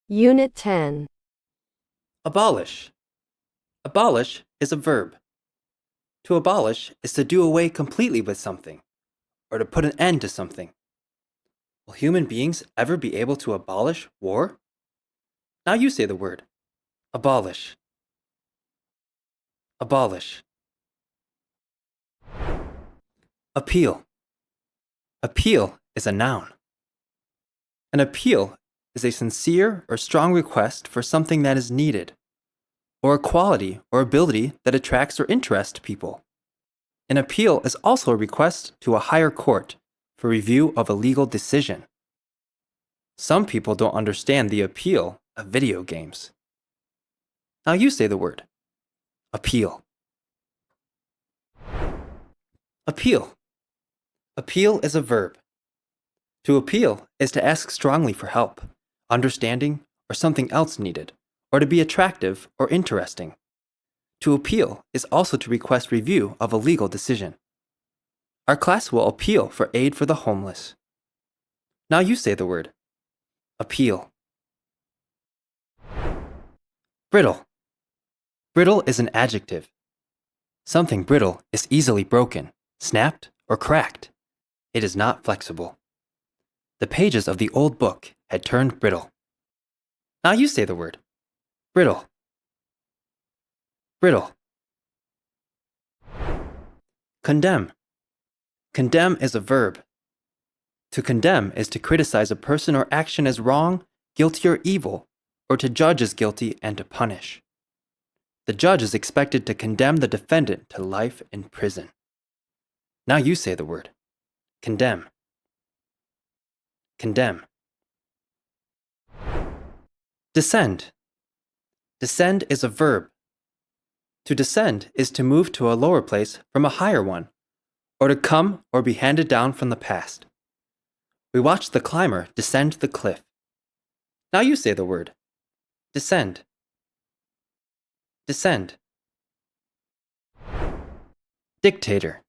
Unit 10. Abolish. Abolish is a verb. To abolish is to do away completely with something, or to put an end to something. Will human beings ever be able to abolish war? Now you say the word. Abolish. Abolish. Appeal. Appeal is a noun. An appeal is a sincere or strong request for something that is needed, or a quality or ability that attracts or interests people. An appeal is also a request to a higher court for review of a legal decision. Some people don't understand the appeal of video games. Now you say the word. Appeal. Appeal. Appeal is a verb. To appeal is to ask strongly for help, understanding, or something else needed, or to be attractive or interesting. To appeal is also to request review of a legal decision. Our class will appeal for aid for the homeless. Now you say the word. Appeal. Brittle. Brittle is an adjective. Something brittle is easily broken, snapped, or cracked. It is not flexible. The pages of the old book had turned brittle. Now you say the word. Brittle. Brittle. Condemn. Condemn is a verb. To condemn is to criticize a person or action as wrong, guilty, or evil, or to judge as guilty and to punish. The judge is expected to condemn the defendant to life in prison. Now you say the word. Condemn. Condemn. Descend. Descend is a verb. To descend is to move to a lower place from a higher one, or to come or be handed down from the past. We watched the climber descend the cliff. Now you say the word. Descend. Descend. Dictator.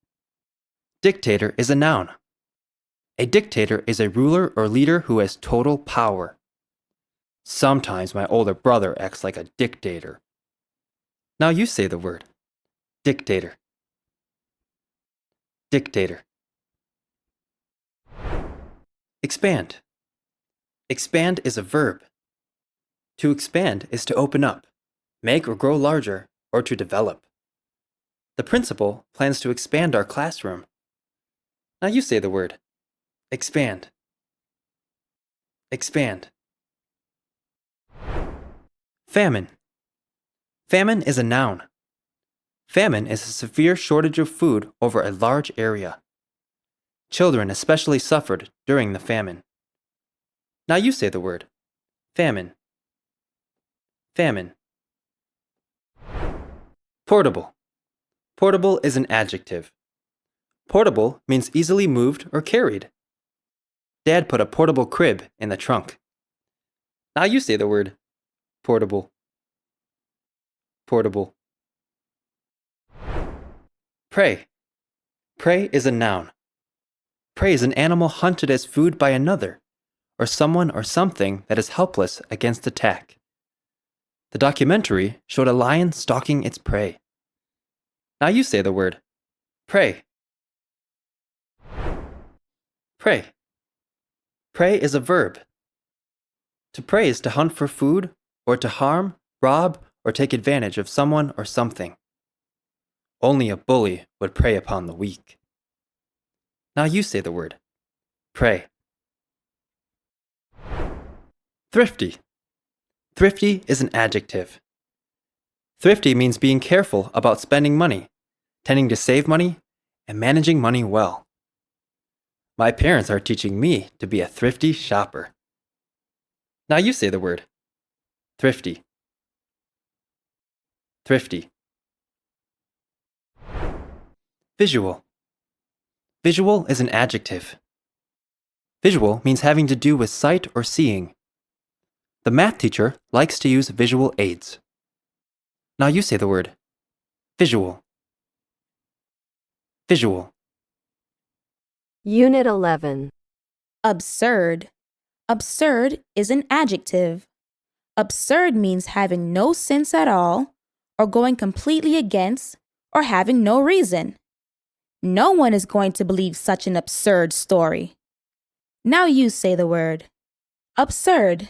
Dictator is a noun. A dictator is a ruler or leader who has total power. Sometimes my older brother acts like a dictator. Now you say the word. Dictator. Dictator. Expand. Expand is a verb. To expand is to open up, make or grow larger, or to develop. The principal plans to expand our classroom. Now you say the word. Expand. Expand. Famine. Famine is a noun. Famine is a severe shortage of food over a large area. Children especially suffered during the famine. Now you say the word. Famine. Famine. Portable. Portable is an adjective. Portable means easily moved or carried. Dad put a portable crib in the trunk. Now you say the word. Portable. Portable. Prey. Prey is a noun. Prey is an animal hunted as food by another, or someone or something that is helpless against attack. The documentary showed a lion stalking its prey. Now you say the word. Prey. Prey. Prey is a verb. To prey is to hunt for food, or to harm, rob, or take advantage of someone or something. Only a bully would prey upon the weak. Now you say the word. Prey. Thrifty. Thrifty is an adjective. Thrifty means being careful about spending money, tending to save money, and managing money well. My parents are teaching me to be a thrifty shopper. Now you say the word. Thrifty. Thrifty. Visual. Visual is an adjective. Visual means having to do with sight or seeing. The math teacher likes to use visual aids. Now you say the word. Visual. Visual. Unit 11. Absurd. Absurd is an adjective. Absurd means having no sense at all, or going completely against, or having no reason. No one is going to believe such an absurd story. Now you say the word. Absurd.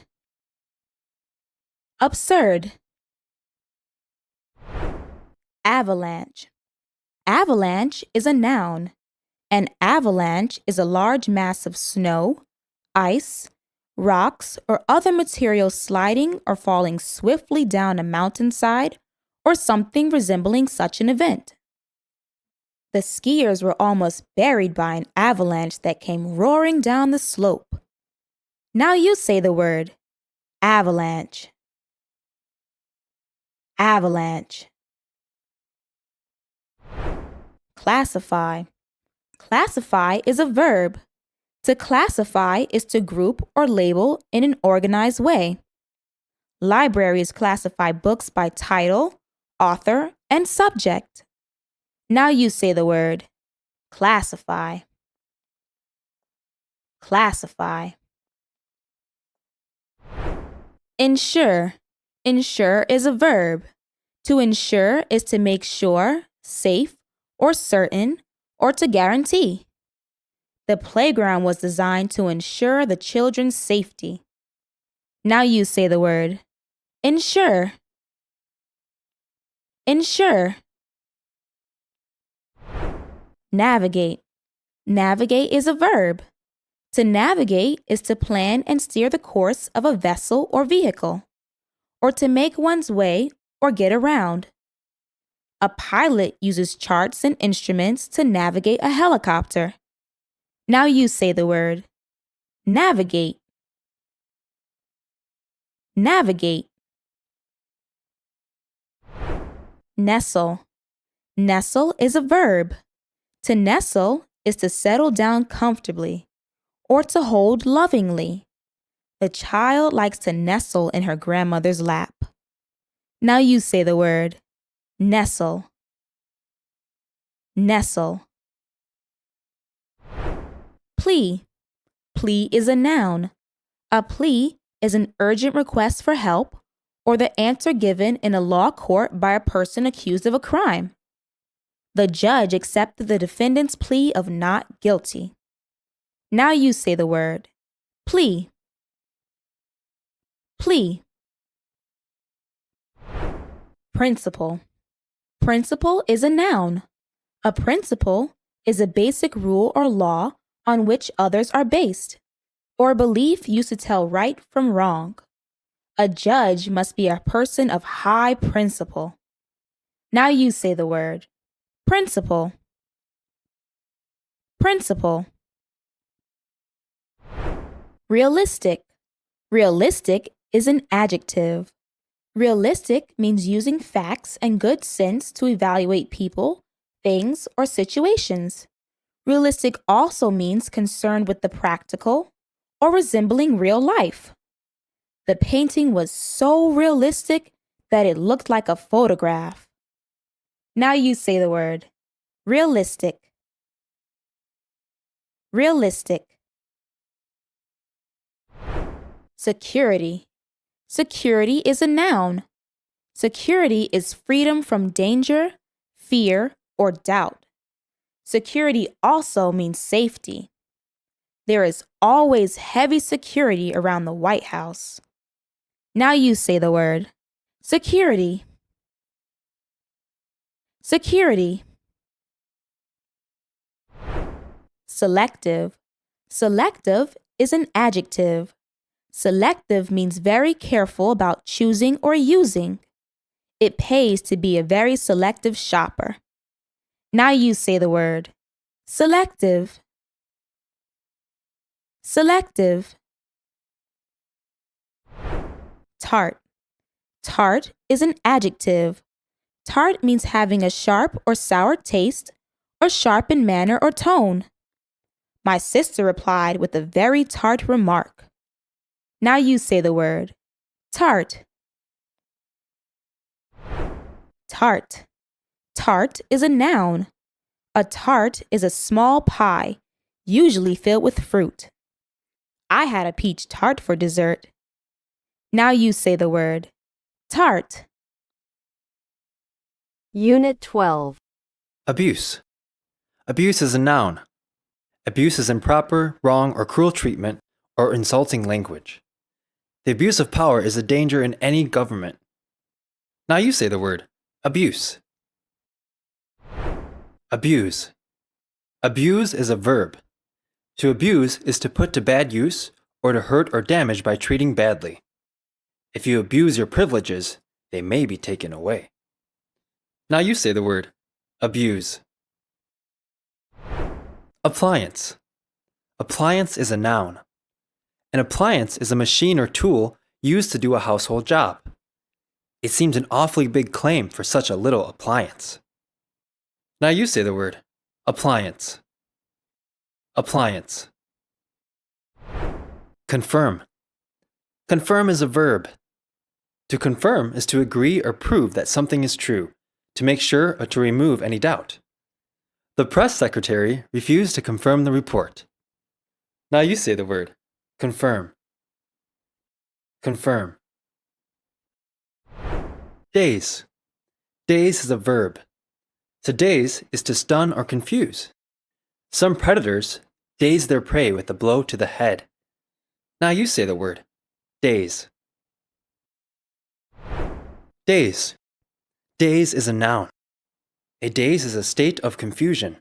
Absurd. Avalanche. Avalanche is a noun. An avalanche is a large mass of snow, ice, rocks, or other materials sliding or falling swiftly down a mountainside or something resembling such an event. The skiers were almost buried by an avalanche that came roaring down the slope. Now you say the word. Avalanche. Avalanche. Classify. Classify is a verb. To classify is to group or label in an organized way. Libraries classify books by title, author, and subject. Now you say the word. Classify. Classify. Ensure. Ensure is a verb. To ensure is to make sure, safe, or certain, or to guarantee. The playground was designed to ensure the children's safety. Now you say the word. Ensure. Ensure. Navigate. Navigate is a verb. To navigate is to plan and steer the course of a vessel or vehicle, or to make one's way or get around. A pilot uses charts and instruments to navigate a helicopter. Now you say the word. Navigate. Navigate. Nestle. Nestle is a verb. To nestle is to settle down comfortably or to hold lovingly. The child likes to nestle in her grandmother's lap. Now you say the word. Nestle. Nestle. Plea. Plea is a noun. A plea is an urgent request for help or the answer given in a law court by a person accused of a crime. The judge accepted the defendant's plea of not guilty. Now you say the word. Plea. Plea. Principle. Principle is a noun. A principle is a basic rule or law on which others are based, or a belief used to tell right from wrong. A judge must be a person of high principle. Now you say the word. Principle. Principle. Realistic. Realistic is an adjective. Realistic means using facts and good sense to evaluate people, things, or situations. Realistic also means concerned with the practical or resembling real life. The painting was so realistic that it looked like a photograph. Now you say the word. Realistic. Realistic. Security. Security is a noun. Security is freedom from danger, fear, or doubt. Security also means safety. There is always heavy security around the White House. Now you say the word. Security. Security. Selective. Selective is an adjective. Selective means very careful about choosing or using. It pays to be a very selective shopper. Now you say the word. Selective. Selective. Tart. Tart is an adjective. Tart means having a sharp or sour taste or sharp in manner or tone. My sister replied with a very tart remark. Now you say the word. Tart. Tart. Tart is a noun. A tart is a small pie, usually filled with fruit. I had a peach tart for dessert. Now you say the word. Tart. Unit 12. Abuse. Abuse is a noun. Abuse is improper, wrong, or cruel treatment or insulting language. The abuse of power is a danger in any government. Now you say the word. Abuse. Abuse. Abuse is a verb. To abuse is to put to bad use or to hurt or damage by treating badly. If you abuse your privileges, they may be taken away. Now you say the word. Abuse. Appliance. Appliance is a noun. An appliance is a machine or tool used to do a household job. It seems an awfully big claim for such a little appliance. Now you say the word. Appliance. Appliance. Confirm. Confirm is a verb. To confirm is to agree or prove that something is true, to make sure or to remove any doubt. The press secretary refused to confirm the report. Now you say the word. Confirm. Confirm. Daze. Daze is a verb. To daze is to stun or confuse. Some predators daze their prey with a blow to the head. Now you say the word. Daze. Daze. Daze is a noun. A daze is a state of confusion.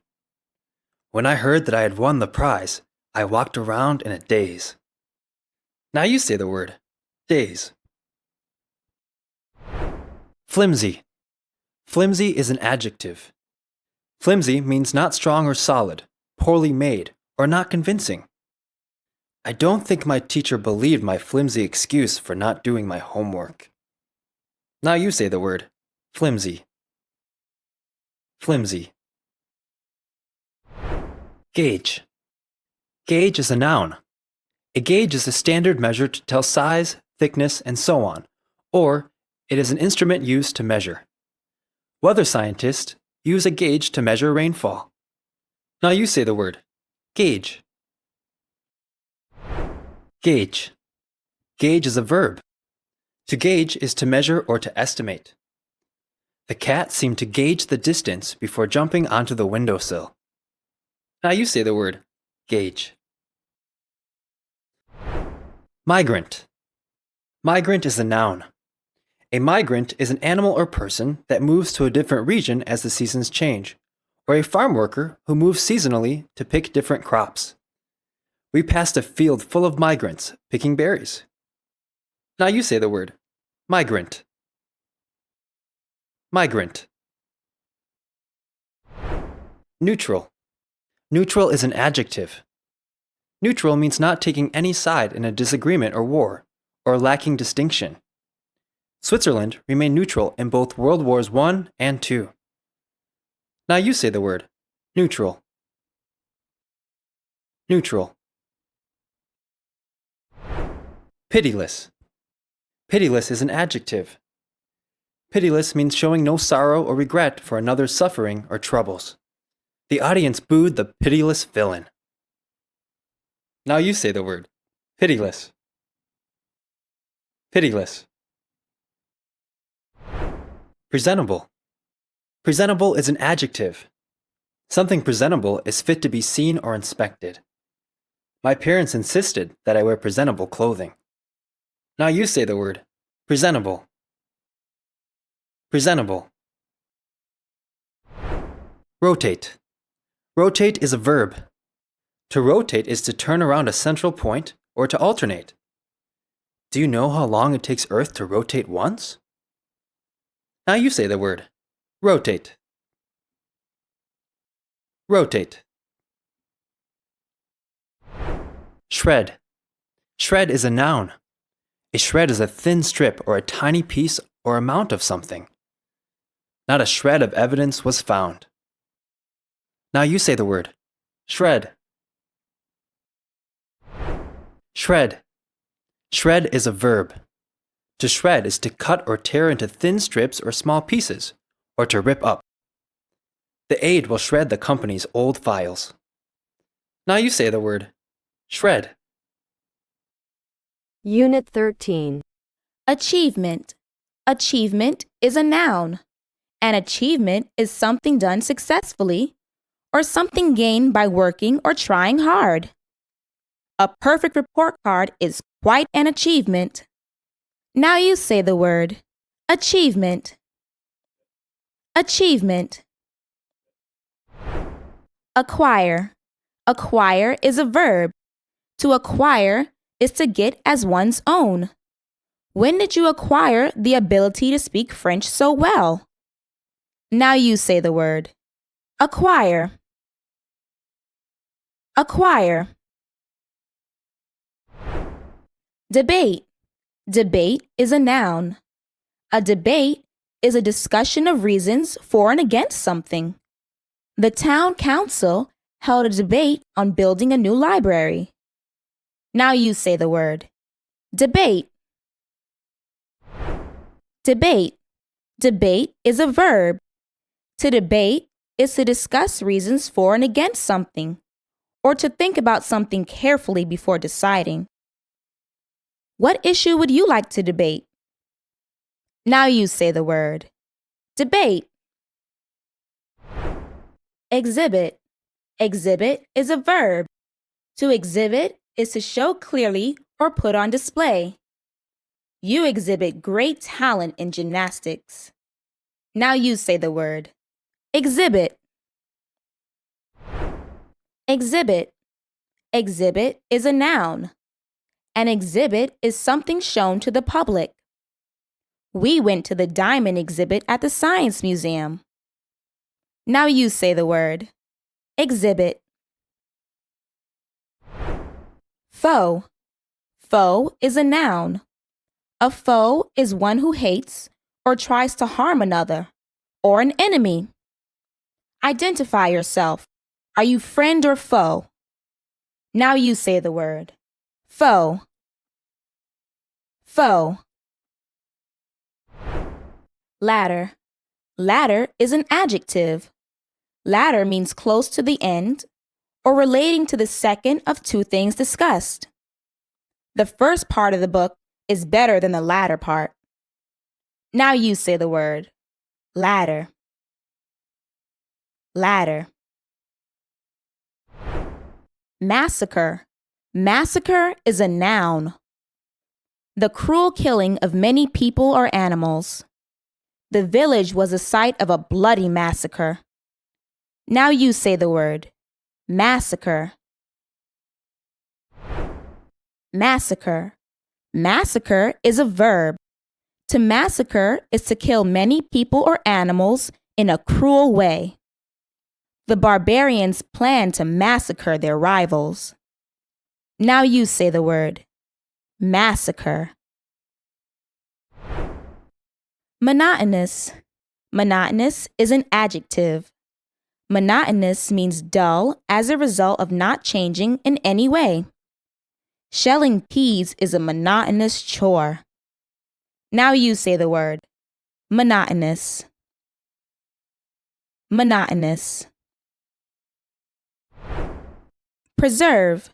When I heard that I had won the prize, I walked around in a daze. Now you say the word. Daze. Flimsy. Flimsy is an adjective. Flimsy means not strong or solid, poorly made, or not convincing. I don't think my teacher believed my flimsy excuse for not doing my homework. Now you say the word. Flimsy. Flimsy. Gauge. Gauge is a noun. A gauge is a standard measure to tell size, thickness, and so on, or it is an instrument used to measure. Weather scientists use a gauge to measure rainfall. Now you say the word. Gauge. Gauge. Gauge is a verb. To gauge is to measure or to estimate. The cat seemed to gauge the distance before jumping onto the windowsill. Now you say the word gauge. Migrant. Migrant is a noun. A migrant is an animal or person that moves to a different region as the seasons change, or a farm worker who moves seasonally to pick different crops. We passed a field full of migrants picking berries. Now you say the word migrant. Migrant. Neutral. Neutral is an adjective. Neutral means not taking any side in a disagreement or war, or lacking distinction. Switzerland remained neutral in both World Wars I and II. Now you say the word neutral. Neutral. Pitiless. Pitiless is an adjective. Pitiless means showing no sorrow or regret for another's suffering or troubles. The audience booed the pitiless villain. Now you say the word pitiless. Pitiless. Presentable. Presentable is an adjective. Something presentable is fit to be seen or inspected. My parents insisted that I wear presentable clothing. Now you say the word presentable. Presentable. Rotate. Rotate is a verb. To rotate is to turn around a central point or to alternate. Do you know how long it takes Earth to rotate once? Now you say the word rotate. Rotate. Shred. Shred is a noun. A shred is a thin strip or a tiny piece or amount of something. Not a shred of evidence was found. Now you say the word shred. Shred. Shred is a verb. To shred is to cut or tear into thin strips or small pieces, or to rip up. The aide will shred the company's old files. Now you say the word shred. Unit 13. Achievement. Achievement is a noun. An achievement is something done successfully or something gained by working or trying hard. A perfect report card is quite an achievement. Now you say the word achievement. Achievement. Acquire. Acquire is a verb. To acquire is to get as one's own. When did you acquire the ability to speak French so well? Now you say the word acquire. Acquire. Debate. Debate is a noun. A debate is a discussion of reasons for and against something. The town council held a debate on building a new library. Now you say the word debate. Debate. Debate is a verb. To debate is to discuss reasons for and against something, or to think about something carefully before deciding. What issue would you like to debate? Now you say the word debate. Exhibit. Exhibit is a verb. To exhibit is to show clearly or put on display. You exhibit great talent in gymnastics. Now you say the word exhibit. Exhibit. Exhibit is a noun. An exhibit is something shown to the public. We went to the diamond exhibit at the Science Museum. Now you say the word exhibit. Foe. Foe is a noun. A foe is one who hates or tries to harm another, or an enemy. Identify yourself. Are you friend or foe? Now you say the word foe. Foe. Ladder. Ladder is an adjective. Ladder means close to the end or relating to the second of two things discussed. The first part of the book is better than the latter part. Now you say the word. Ladder. Ladder. Massacre. Massacre is a noun. The cruel killing of many people or animals. The village was the site of a bloody massacre. Now you say the word. Massacre. Massacre. Massacre is a verb. To massacre is to kill many people or animals in a cruel way. The barbarians planned to massacre their rivals. Now you say the word. Massacre. Monotonous. Monotonous is an adjective. Monotonous means dull as a result of not changing in any way. Shelling peas is a monotonous chore. Now you say the word. Monotonous. Monotonous. Preserve.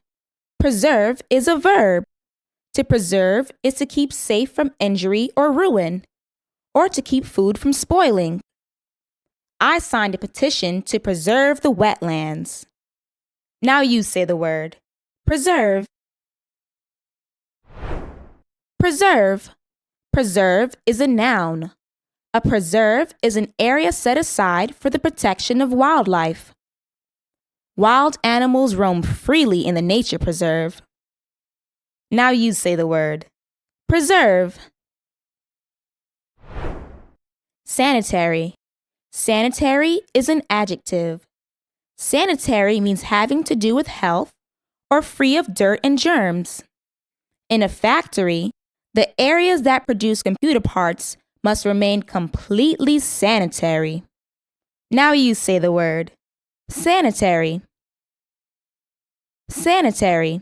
Preserve is a verb. To preserve is to keep safe from injury or ruin, or to keep food from spoiling. I signed a petition to preserve the wetlands. Now you say the word. Preserve. Preserve. Preserve is a noun. A preserve is an area set aside for the protection of wildlife. Wild animals roam freely in the nature preserve. Now you say the word. Preserve. Sanitary. Sanitary is an adjective. Sanitary means having to do with health or free of dirt and germs. In a factory, the areas that produce computer parts must remain completely sanitary. Now you say the word. Sanitary. Sanitary.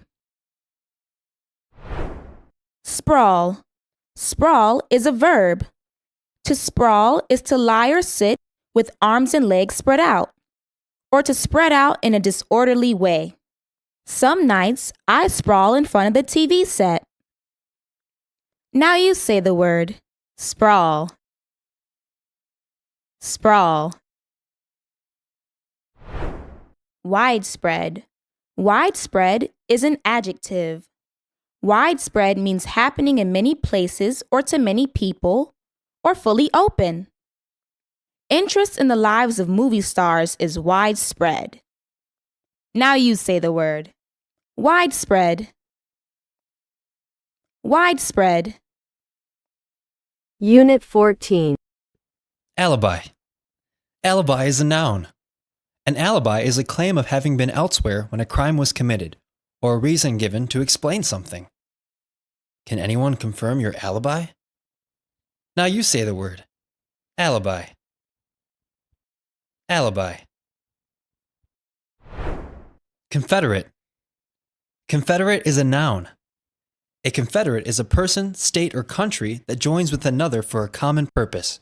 Sprawl. Sprawl is a verb. To sprawl is to lie or sit with arms and legs spread out, or to spread out in a disorderly way. Some nights I sprawl in front of the TV set. Now you say the word. Sprawl. Sprawl. Widespread. Widespread is an adjective. Widespread means happening in many places or to many people, or fully open. Interest in the lives of movie stars is widespread. Now you say the word. Widespread. Widespread. Unit 14. Alibi. Alibi is a noun. An alibi is a claim of having been elsewhere when a crime was committed, or a reason given to explain something. Can anyone confirm your alibi? Now you say the word. Alibi. Alibi. Confederate. Confederate is a noun. A confederate is a person, state, or country that joins with another for a common purpose.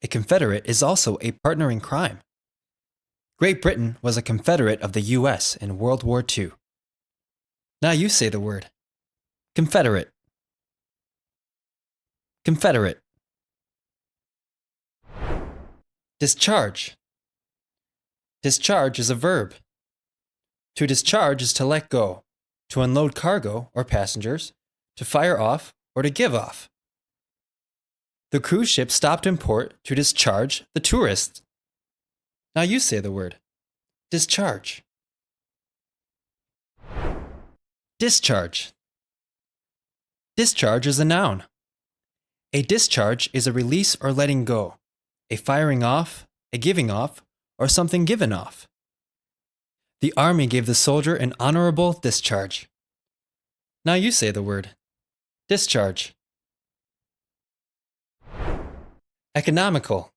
A confederate is also a partner in crime. Great Britain was a confederate of the U.S. in World War II. Now you say the word. Confederate. Confederate. Discharge. Discharge is a verb. To discharge is to let go, to unload cargo or passengers, to fire off, or to give off. The cruise ship stopped in port to discharge the tourists. Now you say the word. Discharge. Discharge. Discharge is a noun. A discharge is a release or letting go, a firing off, a giving off, or something given off. The army gave the soldier an honorable discharge. Now you say the word. Discharge. Economical.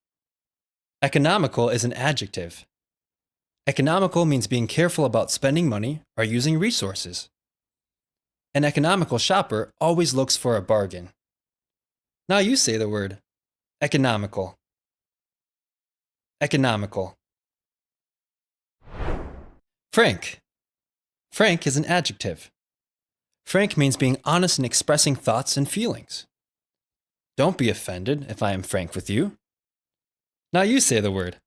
Economical is an adjective. Economical means being careful about spending money or using resources. An economical shopper always looks for a bargain. Now you say the word. Economical. Economical. Frank. Frank is an adjective. Frank means being honest and expressing thoughts and feelings. Don't be offended if I am frank with you. Now you say the word.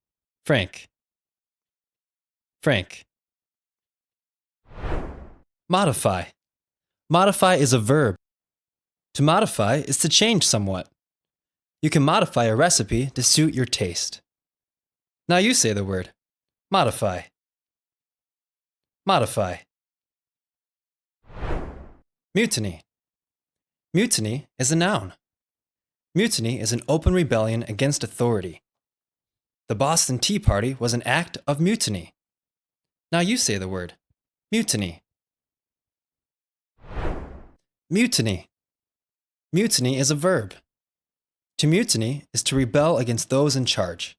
Frank. Frank. Modify. Modify is a verb. To modify is to change somewhat. You can modify a recipe to suit your taste. Now you say the word. Modify. Modify. Mutiny. Mutiny is a noun. Mutiny is an open rebellion against authority. The Boston Tea Party was an act of mutiny. Now you say the word. Mutiny. Mutiny. Mutiny is a verb. To mutiny is to rebel against those in charge.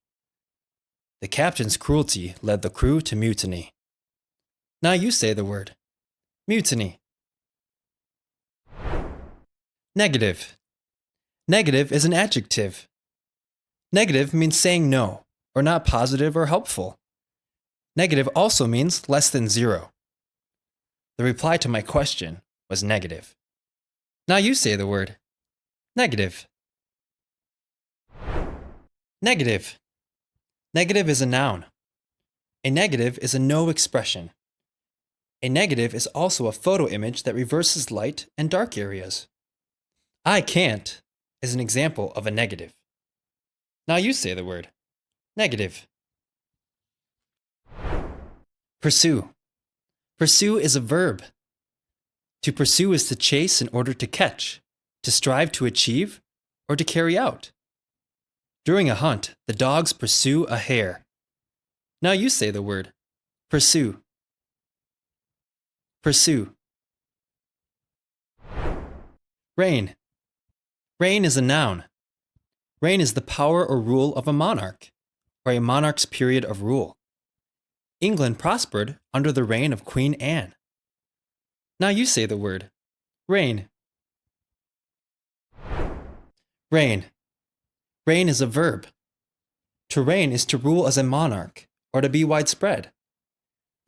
The captain's cruelty led the crew to mutiny. Now you say the word. Mutiny. Negative. Negative is an adjective. Negative means saying no, or not positive or helpful. Negative also means less than 0. The reply to my question was negative. Now you say the word. Negative. Negative. Negative is a noun. A negative is a no expression. A negative is also a photo image that reverses light and dark areas. I can't is an example of a negative. Now you say the word. Negative. Pursue. Pursue is a verb. To pursue is to chase in order to catch, to strive to achieve, or to carry out. During a hunt, the dogs pursue a hare. Now you say the word. Pursue. Pursue. Reign. Reign is a noun. Reign is the power or rule of a monarch, or a monarch's period of rule. England prospered under the reign of Queen Anne. Now you say the word. Reign. Reign. Reign is a verb. To reign is to rule as a monarch, or to be widespread.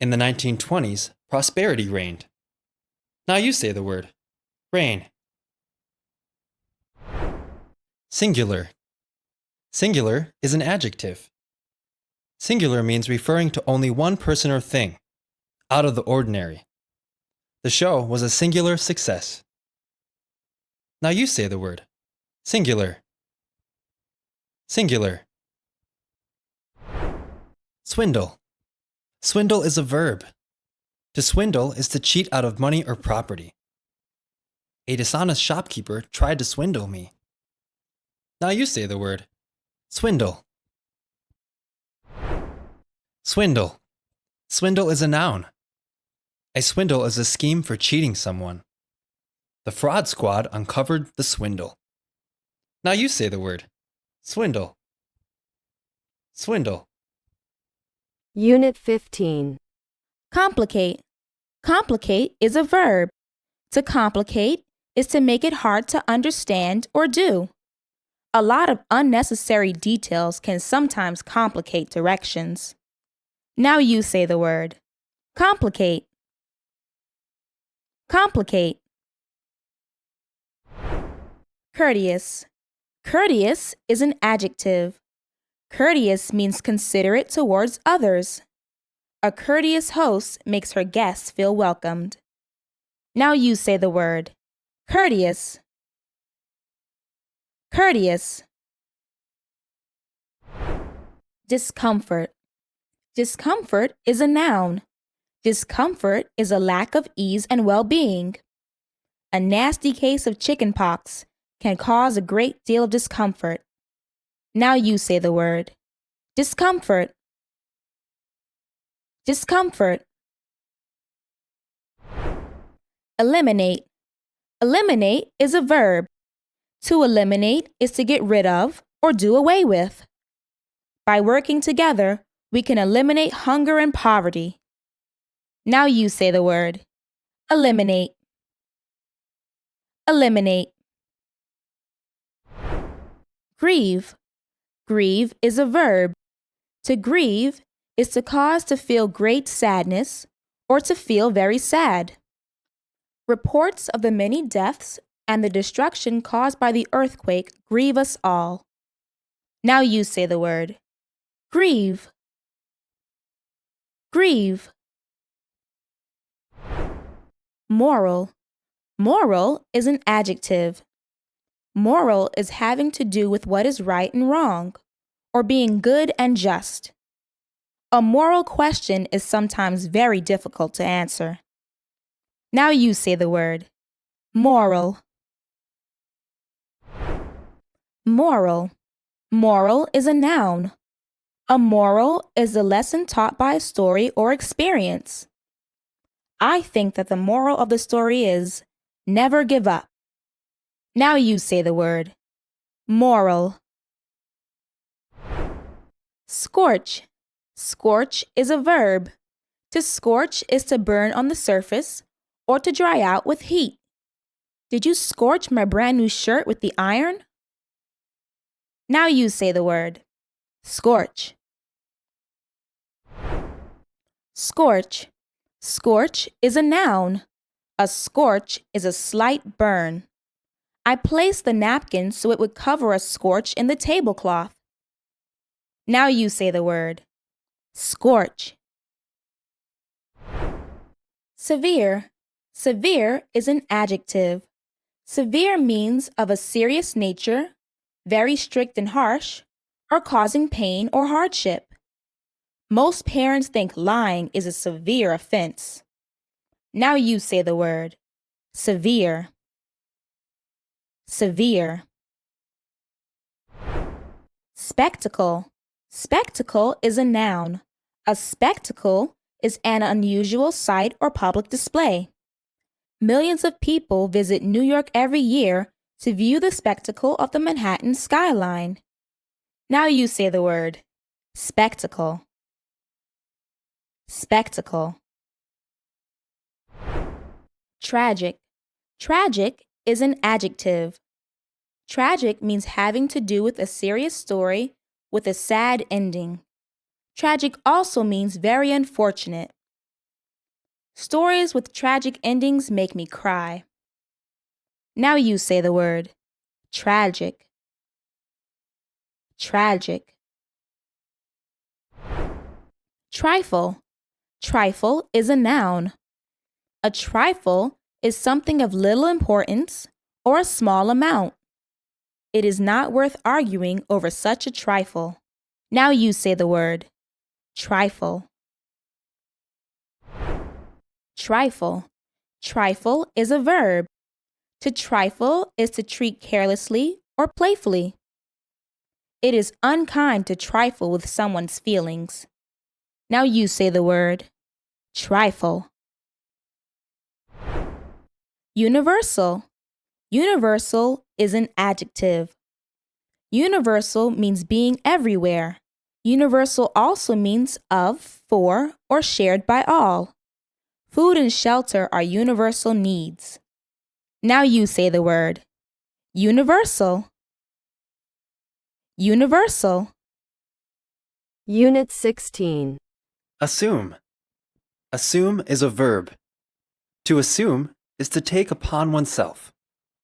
In the 1920s, prosperity reigned. Now you say the word. Reign. Singular. Singular is an adjective. Singular means referring to only one person or thing, out of the ordinary. The show was a singular success. Now you say the word. Singular. Singular. Swindle. Swindle is a verb. To swindle is to cheat out of money or property. A dishonest shopkeeper tried to swindle me. Now you say the word. Swindle. Swindle. Swindle is a noun. A swindle is a scheme for cheating someone. The fraud squad uncovered the swindle. Now you say the word. Swindle. Swindle. Unit 15. Complicate. Complicate is a verb. To complicate is to make it hard to understand or do. A lot of unnecessary details can sometimes complicate directions. Now you say the word. Complicate. Complicate. Courteous. Courteous is an adjective. Courteous means considerate towards others. A courteous host makes her guests feel welcomed. Now you say the word. Courteous. Courteous. Discomfort. Discomfort is a noun. Discomfort is a lack of ease and well-being. A nasty case of chickenpox can cause a great deal of discomfort. Now you say the word. Discomfort. Discomfort. Eliminate. Eliminate is a verb. To eliminate is to get rid of or do away with. By working together, we can eliminate hunger and poverty. Now you say the word. Eliminate. Eliminate. Grieve. Grieve is a verb. To grieve is to cause to feel great sadness or to feel very sad. Reports of the many deaths and the destruction caused by the earthquake grieve us all. Now you say the word. Grieve. Grieve. Moral. Moral is an adjective. Moral is having to do with what is right and wrong, or being good and just. A moral question is sometimes very difficult to answer. Now you say the word. Moral. Moral. Moral is a noun. A moral is a lesson taught by a story or experience. I think that the moral of the story is never give up. Now you say the word. Moral. Scorch. Scorch is a verb. To scorch is to burn on the surface or to dry out with heat. Did you scorch my brand new shirt with the iron? Now you say the word. Scorch. Scorch. Scorch is a noun. A scorch is a slight burn. I placed the napkin so it would cover a scorch in the tablecloth. Now you say the word. Scorch. Severe. Severe is an adjective. Severe means of a serious nature, very strict and harsh, or causing pain or hardship. Most parents think lying is a severe offense. Now you say the word. Severe. Severe. Spectacle. Spectacle is a noun. A spectacle is an unusual sight or public display. Millions of people visit New York every year to view the spectacle of the Manhattan skyline. Now you say the word. Spectacle. Spectacle. Tragic. Tragic is an adjective. Tragic means having to do with a serious story with a sad ending. Tragic also means very unfortunate. Stories with tragic endings make me cry. Now you say the word. Tragic. Tragic. Trifle. Trifle is a noun. A trifle is something of little importance or a small amount. It is not worth arguing over such a trifle. Now you say the word. Trifle. Trifle. Trifle is a verb. To trifle is to treat carelessly or playfully. It is unkind to trifle with someone's feelings. Now you say the word. Trifle. Universal. Universal is an adjective. Universal means being everywhere. Universal also means of, for, or shared by all. Food and shelter are universal needs. Now you say the word. Universal. Universal. Unit 16. Assume. Assume is a verb. To assume is to take upon oneself,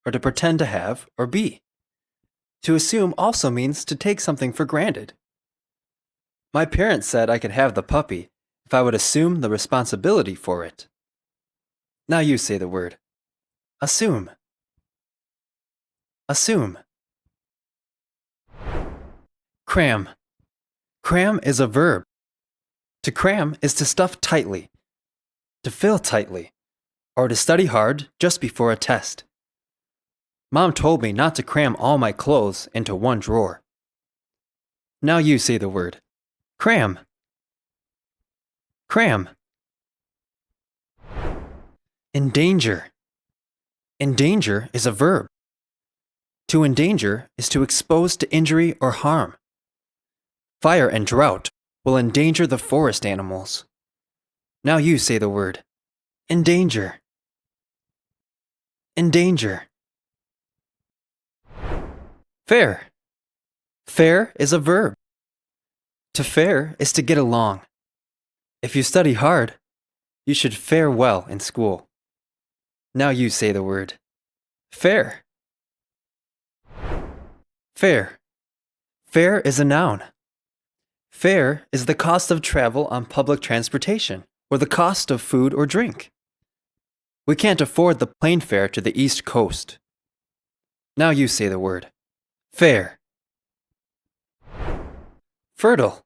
or to pretend to have or be. To assume also means to take something for granted. My parents said I could have the puppy if I would assume the responsibility for it. Now you say the word. Assume. Assume. Cram. Cram is a verb. To cram is to stuff tightly, to fill tightly, or to study hard just before a test. Mom told me not to cram all my clothes into one drawer. Now you say the word. Cram. Cram. Endanger. Endanger is a verb. To endanger is to expose to injury or harm. Fire and drought will endanger the forest animals. Now you say the word. Endanger. Endanger. Fare. Fare is a verb. To fare is to get along. If you study hard, you should fare well in school. Now you say the word. Fare. Fare. Fare is a noun. Fare is the cost of travel on public transportation or the cost of food or drink. We can't afford the plane fare to the East Coast. Now you say the word. Fare. Fertile.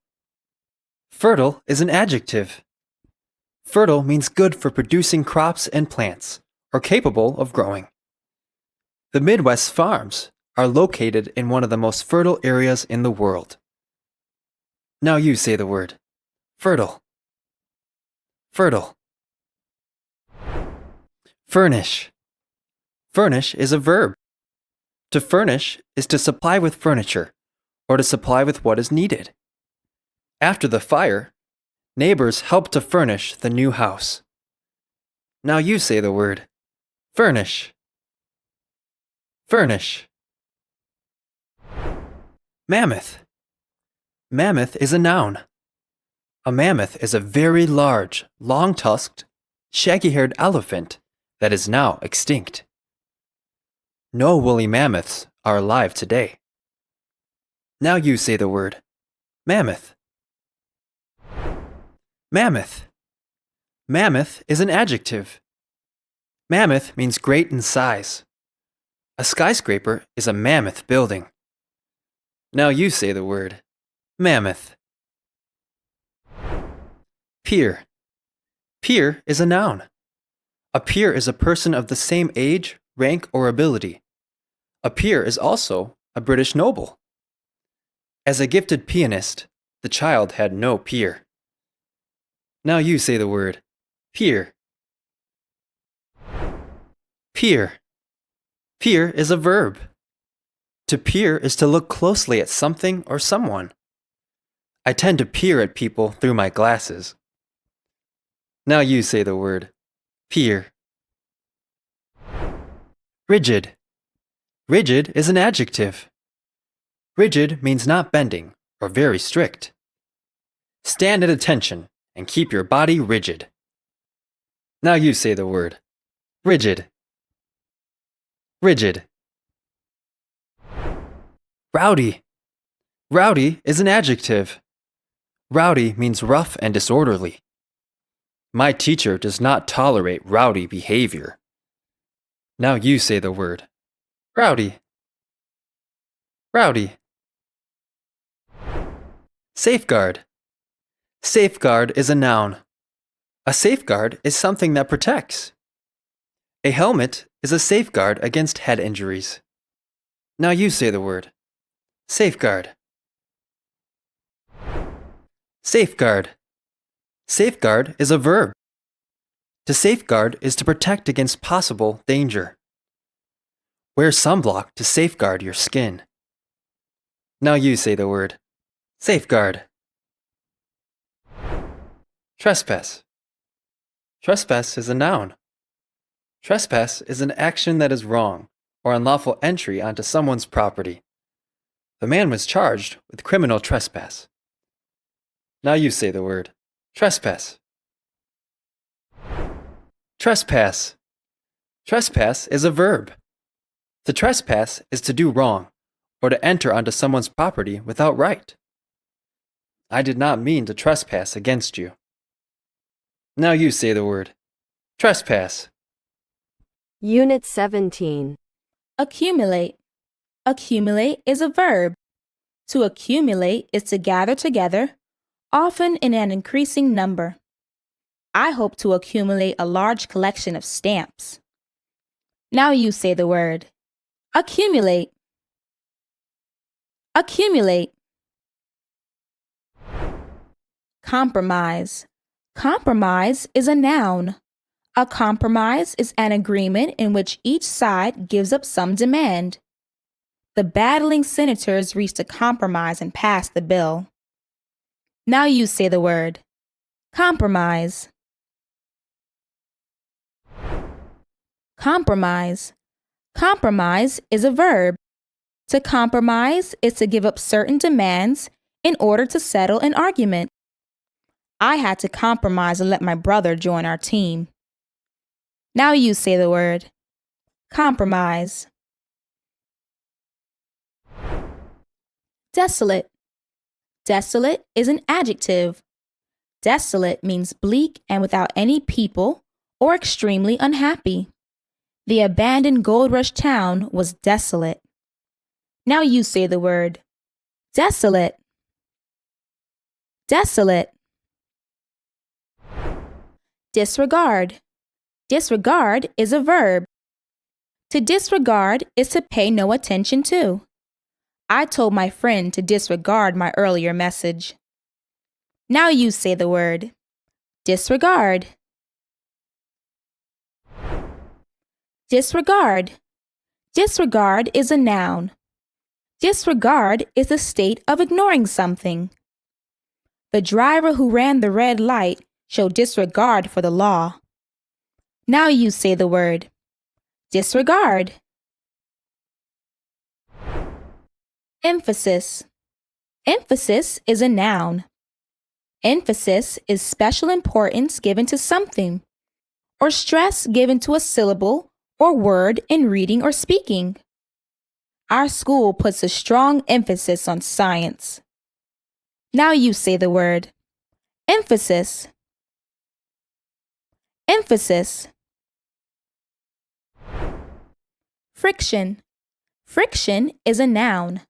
Fertile is an adjective. Fertile means good for producing crops and plants, or capable of growing. The Midwest farms are located in one of the most fertile areas in the world. Now you say the word. Fertile. Fertile. Furnish. Furnish is a verb. To furnish is to supply with furniture, or to supply with what is needed. After the fire, neighbors helped to furnish the new house. Now you say the word. Furnish. Furnish. Mammoth. Mammoth is a noun. A mammoth is a very large, long-tusked, shaggy-haired elephant that is now extinct. No woolly mammoths are alive today. Now you say the word. Mammoth. Mammoth. Mammoth is an adjective. Mammoth means great in size. A skyscraper is a mammoth building. Now you say the word. Mammoth. Peer. Peer is a noun. A peer is a person of the same age, rank, or ability. A peer is also a British noble. As a gifted pianist, the child had no peer. Now you say the word. Peer. Peer. Peer is a verb. To peer is to look closely at something or someone. I tend to peer at people through my glasses. Now you say the word. Peer. Rigid. Rigid is an adjective. Rigid means not bending or very strict. Stand at attention and keep your body rigid. Now you say the word. Rigid. Rigid. Rowdy. Rowdy is an adjective. Rowdy means rough and disorderly. My teacher does not tolerate rowdy behavior. Now you say the word. Rowdy. Rowdy. Safeguard. Safeguard is a noun. A safeguard is something that protects. A helmet is a safeguard against head injuries. Now you say the word. Safeguard. Safeguard. Safeguard is a verb. To safeguard is to protect against possible danger. Wear sunblock to safeguard your skin. Now you say the word. Safeguard. Trespass. Trespass is a noun. Trespass is an action that is wrong or unlawful entry onto someone's property. The man was charged with criminal trespass. Now you say the word. Trespass. Trespass. Trespass is a verb. To trespass is to do wrong or to enter onto someone's property without right. I did not mean to trespass against you. Now you say the word. Trespass. Unit 17. Accumulate. Accumulate is a verb. To accumulate is to gather together, often in an increasing number. I hope to accumulate a large collection of stamps. Now you say the word. Accumulate. Accumulate. Compromise. Compromise is a noun. A compromise is an agreement in which each side gives up some demand. The battling senators reached a compromise and passed the bill. Now you say the word. Compromise. Compromise. Compromise is a verb. To compromise is to give up certain demands in order to settle an argument. I had to compromise and let my brother join our team. Now you say the word. Compromise. Desolate. Desolate is an adjective. Desolate means bleak and without any people or extremely unhappy. The abandoned gold rush town was desolate. Now you say the word. Desolate. Desolate. Disregard. Disregard is a verb. To disregard is to pay no attention to. I told my friend to disregard my earlier message. Now you say the word. Disregard. Disregard. Disregard is a noun. Disregard is the state of ignoring something. The driver who ran the red light showed disregard for the law. Now you say the word. Disregard. Emphasis. Emphasis is a noun. Emphasis is special importance given to something, or stress given to a syllable or word in reading or speaking. Our school puts a strong emphasis on science. Now you say the word. Emphasis. Emphasis. Friction. Friction is a noun.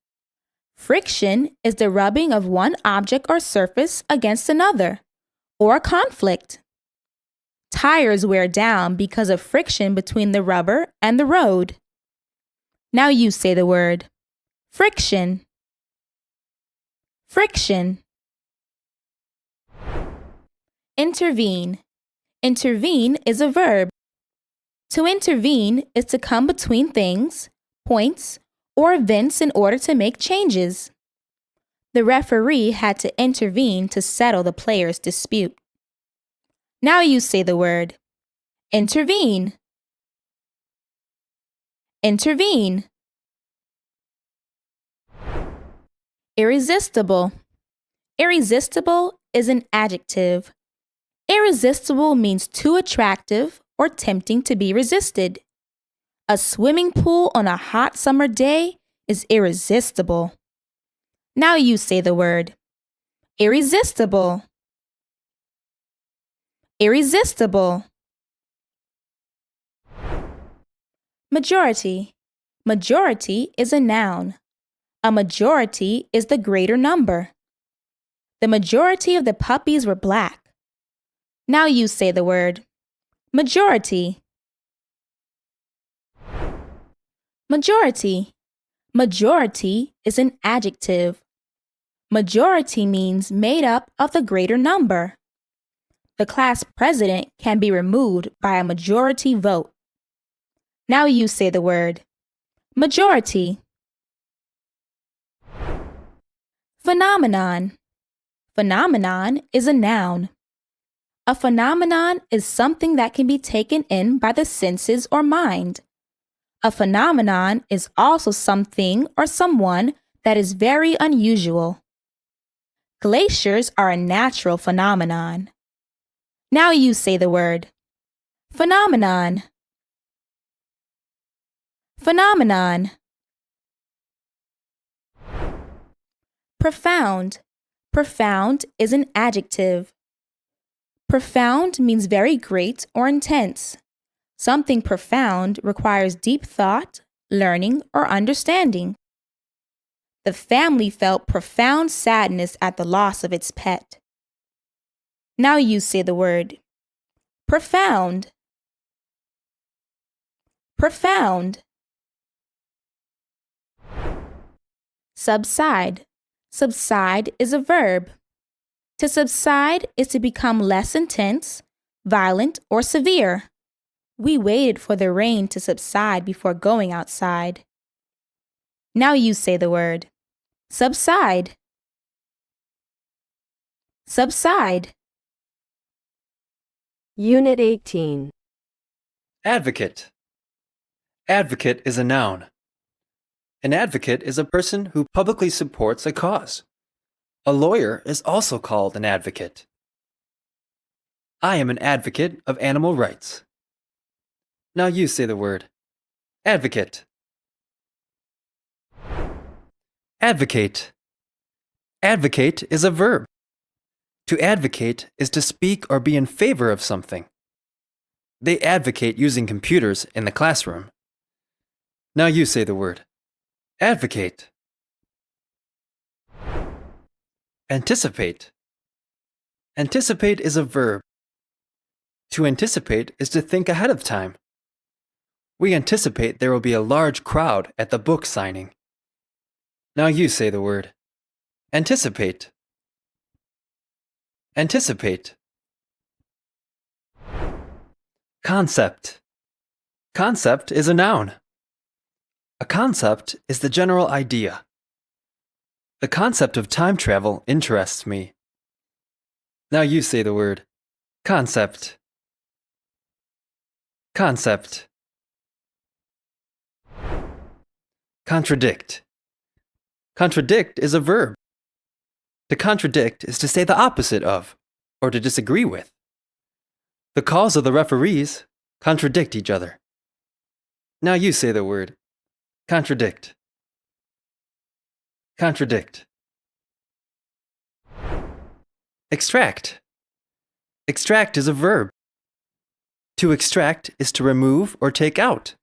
Friction is the rubbing of one object or surface against another, or a conflict. Tires wear down because of friction between the rubber and the road. Now you say the word. Friction. Friction. Intervene. Intervene is a verb. To intervene is to come between things, points, or events in order to make changes. The referee had to intervene to settle the players' dispute. Now you say the word. Intervene. Intervene. Irresistible. Irresistible is an adjective. Irresistible means too attractive or tempting to be resisted. A swimming pool on a hot summer day is irresistible. Now you say the word. Irresistible. Irresistible. Majority. Majority is a noun. A majority is the greater number. The majority of the puppies were black. Now you say the word. Majority. Majority. Majority is an adjective. Majority means made up of the greater number. The class president can be removed by a majority vote. Now you say the word. Majority. Phenomenon. Phenomenon is a noun. A phenomenon is something that can be taken in by the senses or mind. A phenomenon is also something or someone that is very unusual. Glaciers are a natural phenomenon. Now you say the word. Phenomenon. Phenomenon. Profound. Profound is an adjective. Profound means very great or intense. Something profound requires deep thought, learning, or understanding. The family felt profound sadness at the loss of its pet. Now you say the word. Profound. Profound. Subside. Subside is a verb. To subside is to become less intense, violent, or severe. We waited for the rain to subside before going outside. Now you say the word. Subside. Subside. Unit 18. Advocate. Advocate is a noun. An advocate is a person who publicly supports a cause. A lawyer is also called an advocate. I am an advocate of animal rights. Now you say the word. Advocate. Advocate. Advocate is a verb. To advocate is to speak or be in favor of something. They advocate using computers in the classroom. Now you say the word. Advocate. Anticipate. Anticipate is a verb. To anticipate is to think ahead of time. We anticipate there will be a large crowd at the book signing. Now you say the word. Anticipate. Anticipate. Concept. Concept is a noun. A concept is the general idea. The concept of time travel interests me. Now you say the word. Concept. Concept. Contradict. Contradict is a verb. To contradict is to say the opposite of, or to disagree with. The calls of the referees contradict each other. Now you say the word. Contradict. Contradict. Extract. Extract is a verb. To extract is to remove or take out.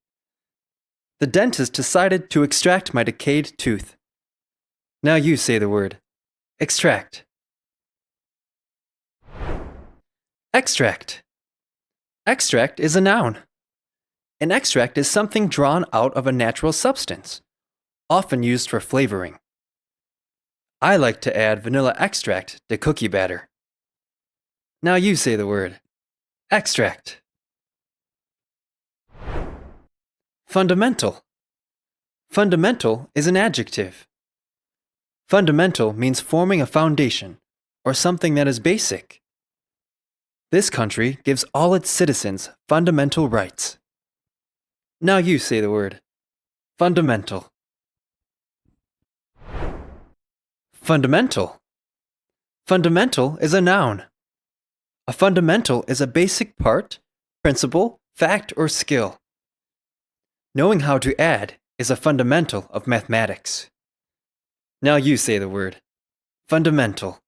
The dentist decided to extract my decayed tooth. Now you say the word. Extract. Extract. Extract is a noun. An extract is something drawn out of a natural substance, often used for flavoring. I like to add vanilla extract to cookie batter. Now you say the word. Extract. Fundamental. Fundamental is an adjective. Fundamental means forming a foundation, or something that is basic. This country gives all its citizens fundamental rights. Now you say the word. Fundamental. Fundamental. Fundamental is a noun. A fundamental is a basic part, principle, fact, or skill. Knowing how to add is a fundamental of mathematics. Now you say the word. Fundamental.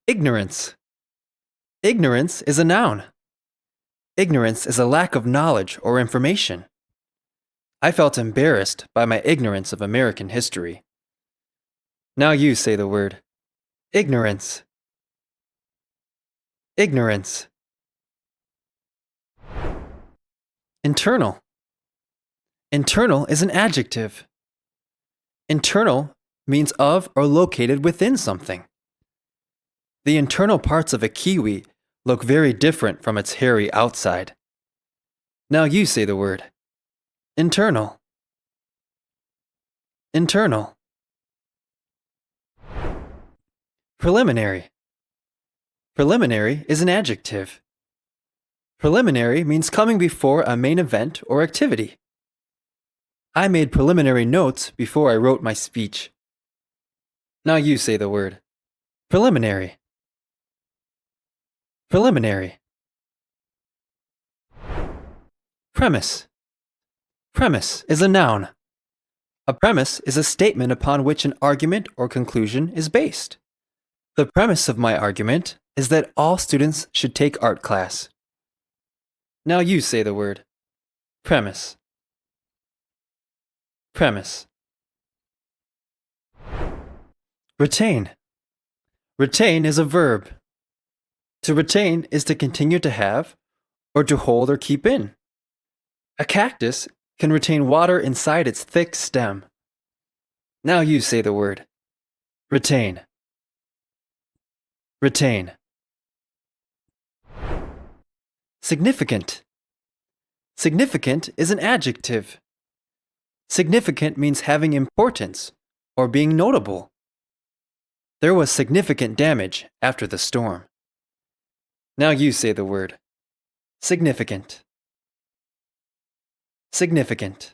Ignorance. Ignorance is a noun. Ignorance is a lack of knowledge or information. I felt embarrassed by my ignorance of American history. Now you say the word. Ignorance. Ignorance. Internal. Internal is an adjective. Internal means of or located within something. The internal parts of a kiwi look very different from its hairy outside. Now you say the word. Internal. Internal. Preliminary. Preliminary is an adjective. Preliminary means coming before a main event or activity. I made preliminary notes before I wrote my speech. Now you say the word. Preliminary. Preliminary. Premise. Premise is a noun. A premise is a statement upon which an argument or conclusion is based. The premise of my argument is that all students should take art class. Now you say the word. Premise. Premise. Retain. Retain is a verb. To retain is to continue to have, or to hold or keep in. A cactus can retain water inside its thick stem. Now you say the word. Retain. Retain. Significant. Significant is an adjective. Significant means having importance or being notable. There was significant damage after the storm. Now you say the word. Significant. Significant.